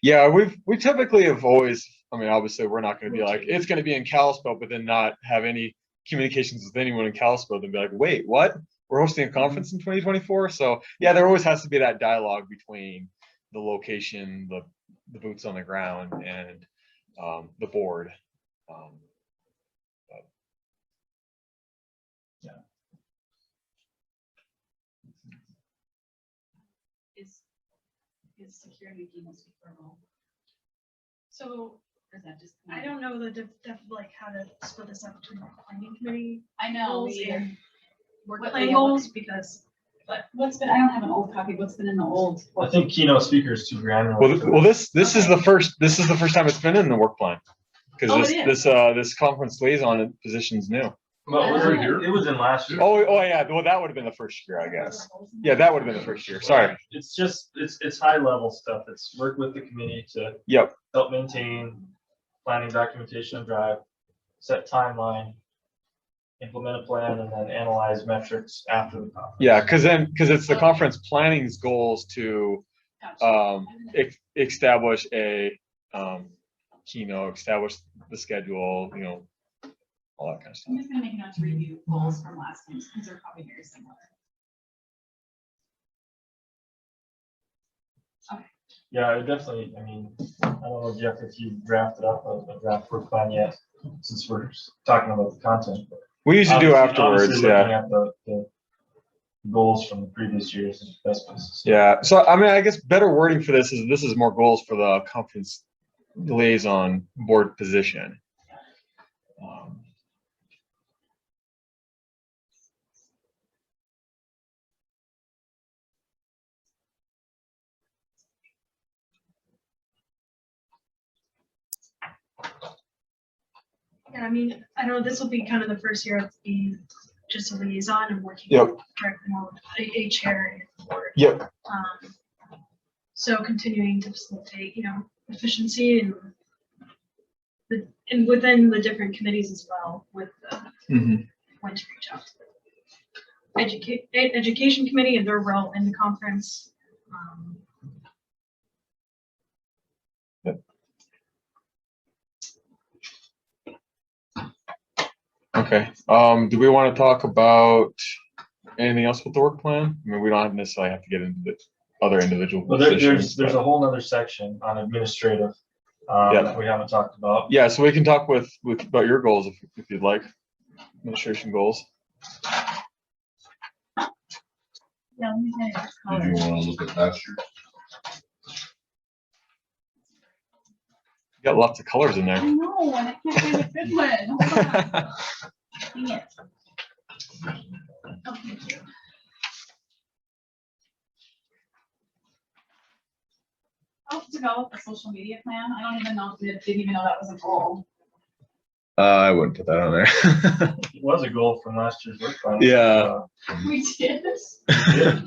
Yeah, we typically have always, I mean, obviously we're not going to be like, it's going to be in Kalispell, but then not have any communications with anyone in Kalispell, then be like, wait, what? We're hosting a conference in 2024? So yeah, there always has to be that dialogue between the location, the boots on the ground, and the board. Yeah. Is security most preferable? So Or is that just? I don't know like how to split this up between the planning committee I know. goals and What plan goals, because What's been, I don't have an old copy, what's been in the old? I think keynote speaker is too granular. Well, this is the first time it's been in the work plan, because Oh, it is? this conference liaison position's new. Well, it was in last year. Oh yeah, well that would have been the first year, I guess. Yeah, that would have been the first year. Sorry. It's just, it's high level stuff. It's work with the committee to Yep. help maintain planning documentation and drive, set timeline, implement a plan, and then analyze metrics after the conference. Yeah, because it's the conference planning's goals to Gotcha. establish a keynote, establish the schedule, you know, all that kind of stuff. I'm just gonna make a note to review goals from last time, because they're probably very similar. Yeah, it definitely, I mean, I don't know, Jeff, if you've drafted up a draft work plan yet, since we're talking about the content. But We usually do obviously afterwards, looking yeah. at the goals from the previous years is the best place. Yeah, so I mean, I guess better wording for this is more goals for the conference liaison board position. and I mean, I know this will be kind of the first year of being just a liaison and working Yep. directly with a chair and the board. Yep. So continuing to facilitate, you know, efficiency and within the different committees as well, with Mhm. when to reach out to the education committee and their role in the conference. Okay, do we want to talk about anything else with the work plan? I mean, we don't necessarily have to get into other individual Well, positions. there's but- a whole nother section on administrative, Yeah. that we haven't talked about. Yeah, so we can talk with about your goals if you'd like, administration goals. Yeah, let me tell you this Did color. you wanna look at last year? You got lots of colors in I there. know, and I can't find a good one. Hold on. Dang it. Oh, thank you. I'll develop a social media plan. I don't even know, didn't even know that was a goal. I wouldn't put that on there. It was a goal from last year's work plan. Yeah. We did. Yeah.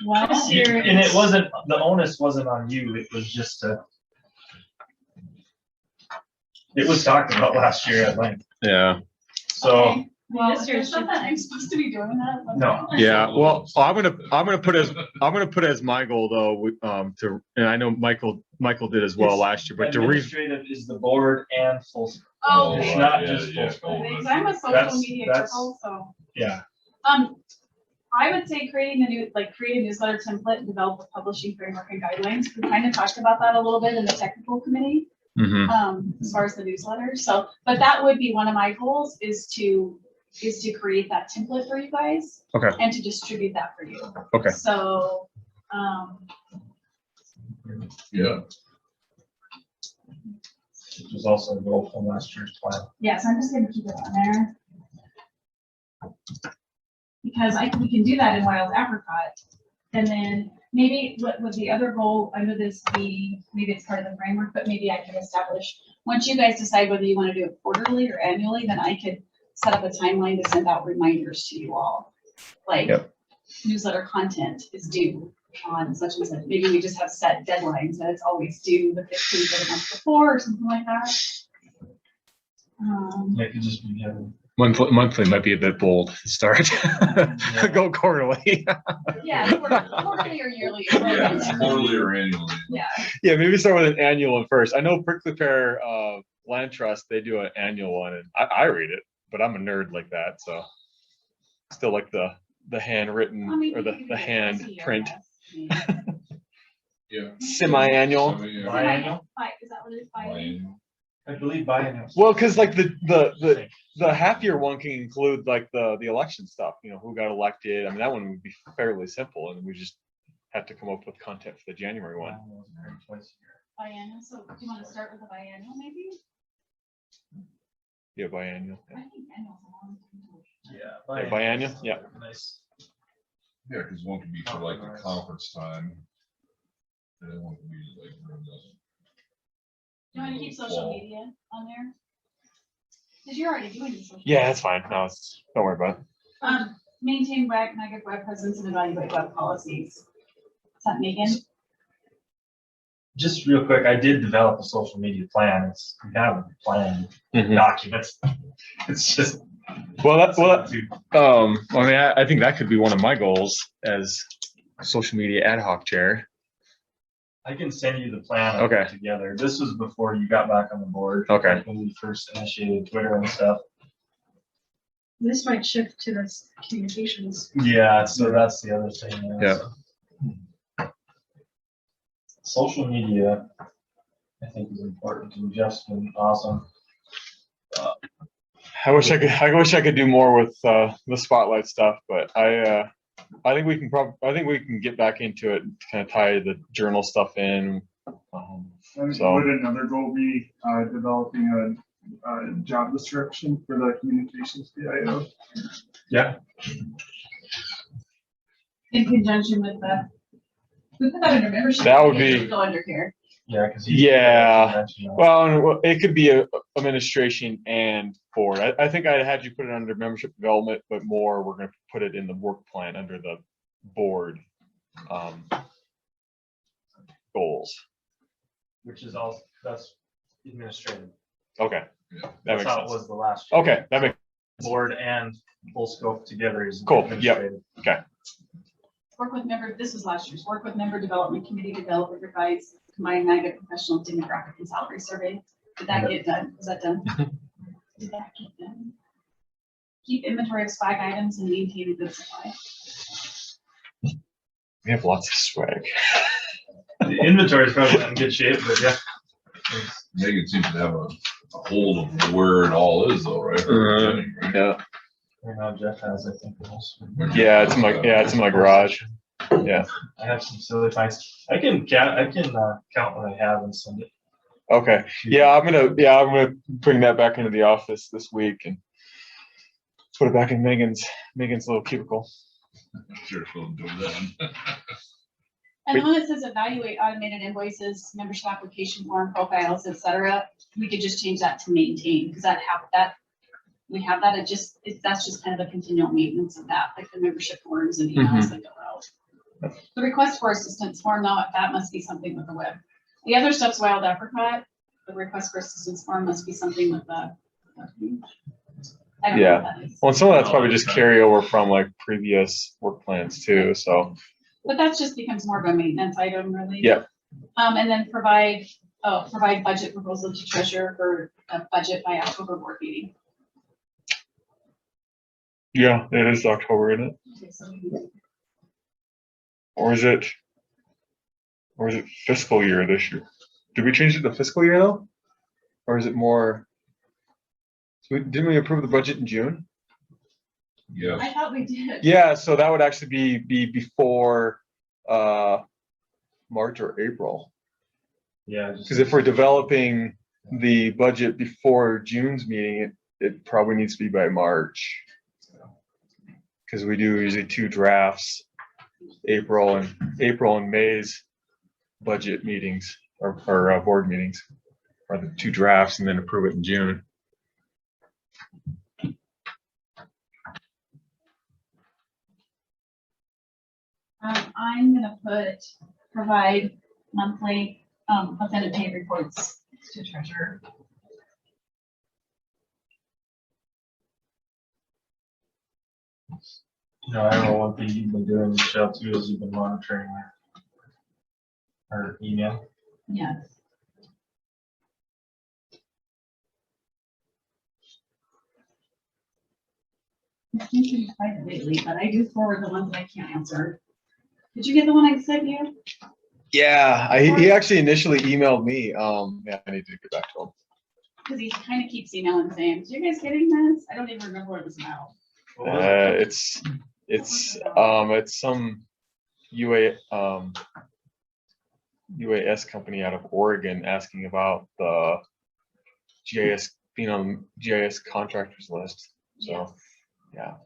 Last year. And it wasn't, the onus wasn't on you, it was just it was talked about last year at length, Yeah. so. Okay. Well, This this year's year's something I'm supposed to be doing that. No. Yeah. Well, I'm gonna put as my goal though, to, and I know Michael did as well It's last year, but to Administrative is the board and full. Oh, It's okay. not yeah, just yeah. full. Oh, Because that's I'm a right. social That's- media that's- girl, so. Yeah, I would say create a newsletter template and develop a publishing framework and guidelines. We kind of talked about that a little bit in the technical committee, as far as the newsletter. So, but that would be one of my goals is to create that template for you guys. Okay. And to distribute that for you. Okay. So, Yeah, which was also a goal from last year's plan. yes, I'm just gonna keep it on there. Because we can do that in wild apricot. And then maybe what would the other goal under this be, maybe it's part of the framework, but maybe I can establish, once you guys decide whether you want to do it quarterly or annually, then I could set up a timeline to send out reminders to you all. Like Yep. newsletter content is due on such and such. Maybe we just have set deadlines that it's always due the 15th of the month before or something like that. Yeah, it could just be having. Monthly might be a bit bold to start. Go quarterly. Yeah, quarterly or yearly. yeah, it's quarterly or annually. Yeah. Yeah, maybe start with an annual one first. I know Prickly Pear Land Trust, they do an annual one, and I read it, but I'm a nerd like that, so still like the handwritten or the hand print. Yeah. Semi-annual. Biannual? Is that what it is? Biannual? Biannual. I believe biannual. Well, because like the half year one can include like the election stuff, who got elected. I mean, that one would be fairly simple, and we just have to come up with content for the January one. Biannual is every twice a year. Biannual, so do you want to start with a biannual maybe? Yeah, biannual. I think annual's a long time. Yeah. Yeah, biannual, yeah. Nice. Yeah, because one could be for like the conference time. And then one could be like. during the- Do you want to keep social fall. media on there? Because you're already doing social. Yeah, that's fine. No, don't worry about it. Maintain MAGIP web presence and evaluate web policies. Is that Megan? Just real quick, I did develop a social media plan. It's kind of a plan Mhm. document. It's just. I mean, I think that could be one of my goals as social media ad hoc chair. I can send you the plan I Okay. put together. This was before you got back on the board. Okay. like when we first initiated Twitter and stuff. This might shift to this communications. Yeah, so that's the other thing. Yeah. Social media, I think, is important, and Jeff's been awesome. I wish I could do more with the spotlight stuff, but I think we can get back into it and kind of tie the journal stuff in. And So- would another goal be developing a job description for the communications PIO? Yeah. In conjunction with the, we put that under membership. That would it be- should Go under here. Yeah, because. Yeah. Well, it could be a administration and board. I think I had you put it under membership development, but more we're going to put it in the work plan under the board goals. Which is all, that's administrative. Okay, Yeah. that That's makes how it sense. was the last year. Okay, that makes Board and full scope together is. Cool, yep. administrative. Work with member, this was last year's, work with member development committee to develop and revise combined MAGIP professional demographic and salary survey. Did that get done? Was that done? Did that get done? Keep inventory of swag items and maintain a good supply. We have lots of swag. The inventory is probably not in good shape, but yeah. Megan seems to have a hold of where it all is though, right? Yeah. Right now Jeff has, I think, the most. Yeah, it's in my garage. Yeah. I have some silly finds. I can count what I have and send it. Okay. Yeah, I'm gonna bring that back into the office this week and put it back in Megan's little cubicle. Sure, she'll do that. And the one that says evaluate automated invoices, membership application form, profiles, et cetera, we could just change that to maintain, because we have that, that's just kind of a continual maintenance of that, like the membership forms and emails that go out. The request for assistance form, though, that must be something with the web. The other stuff's wild apricot, the request for assistance form must be something with the. I don't know what that is. Well, some of that's probably just carryover from like previous work plans too, so. But that just becomes more of a maintenance item, really. Yeah. And then provide budget proposal to treasurer for a budget by October board meeting. Yeah, it is October, isn't it? Okay, so Or is it fiscal year this year? Did we change it to fiscal year though? Or is it more? So didn't we approve the budget in June? Yes. I thought we did. Yeah, so that would actually be before March or April. Yeah. Because if we're developing the budget before June's meeting, it probably needs to be by March. Because we do usually 2 drafts, April and May's budget meetings or board meetings are the 2 drafts, and then approve it in June. I'm gonna provide monthly authentic pay reports to treasurer. I don't know, one thing you've been doing, Michelle, too, is you've been monitoring our email. Yes. It's been pretty quiet lately, but I do forward the ones that I can't answer. Did you get the one I sent you? Yeah, he actually initially emailed me. Yeah, I need to get back to him. Because he kind of keeps emailing saying, "Are you guys getting this?" I don't even remember what it was about. It's some UAS company out of Oregon asking about the GIS being on the GIS contractors list. So, yeah.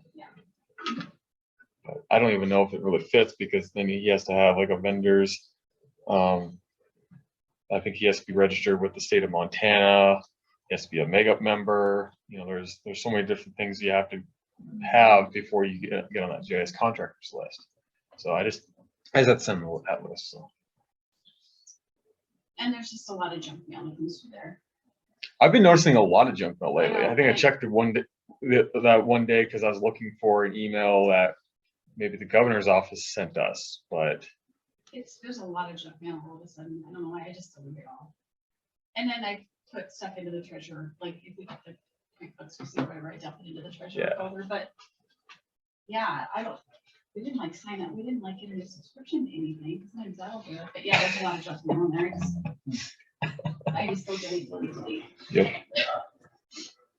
But I don't even know if it really fits, because then he has to have like a vendor's. I think he has to be registered with the state of Montana. He has to be a MAGIP member. There's so many different things you have to have before you get on that GIS contractors list. So I just had to send him that list. So. And there's just a lot of junk mail that comes through there. I've been noticing a lot of junk mail lately. I think I checked it one day because I was looking for an email that maybe the governor's office sent us, but There's a lot of junk mail all of a sudden. I don't know why, I just delete it all. And then I put stuff into the treasurer, like if we get the QuickBooks receipt, I write it into the treasurer folder, but yeah, we didn't like sign up. We didn't like get a subscription to anything. Sometimes that'll do it, but yeah, there's a lot of junk mail in there. I just go delete. Yep.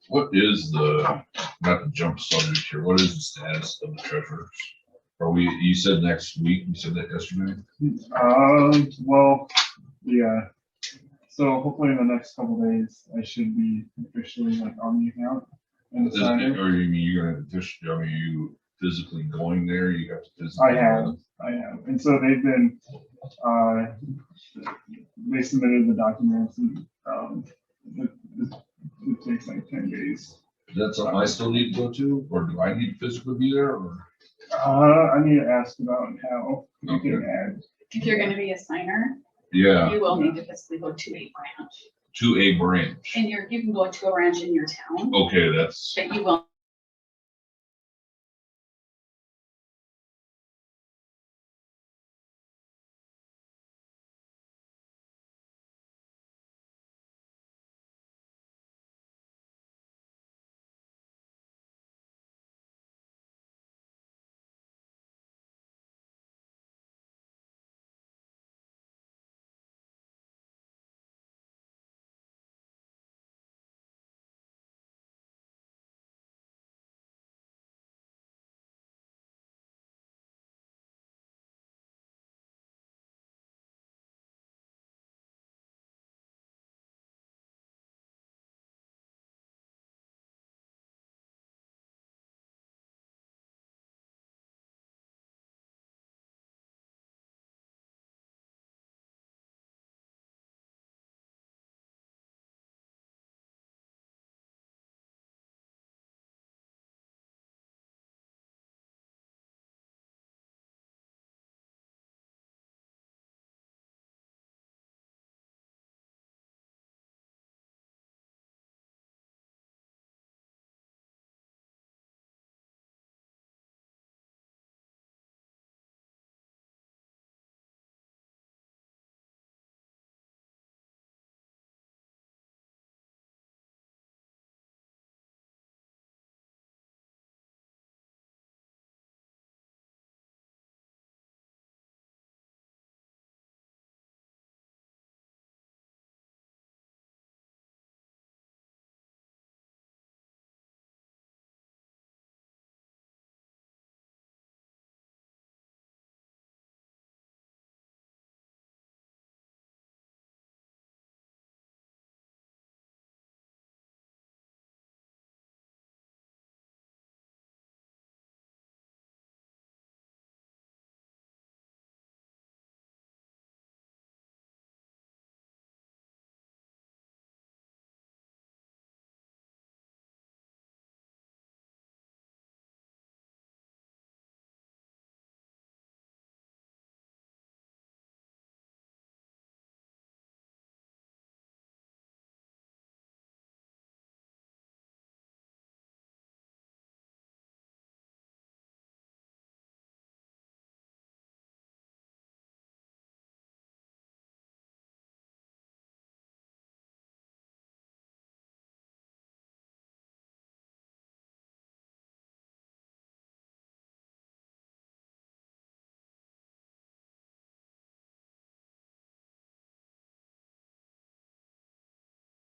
What is not to jump subject here, what is the status of the treasurers? You said next week, you said that yesterday? Well, yeah. So hopefully in the next couple days, I should be officially like on the account and signing. Or you mean you're gonna, are you physically going there? You have to physically. I have. And so they've been, they submitted the documents and, it takes like 10 days. Is that something I still need to go to, or do I need to physically be there, or? I need to ask about how you can add. If you're gonna be a signer, Yeah, you will need to physically go to a branch. to a branch. And you can go to a branch in your town, Okay, that's, but you will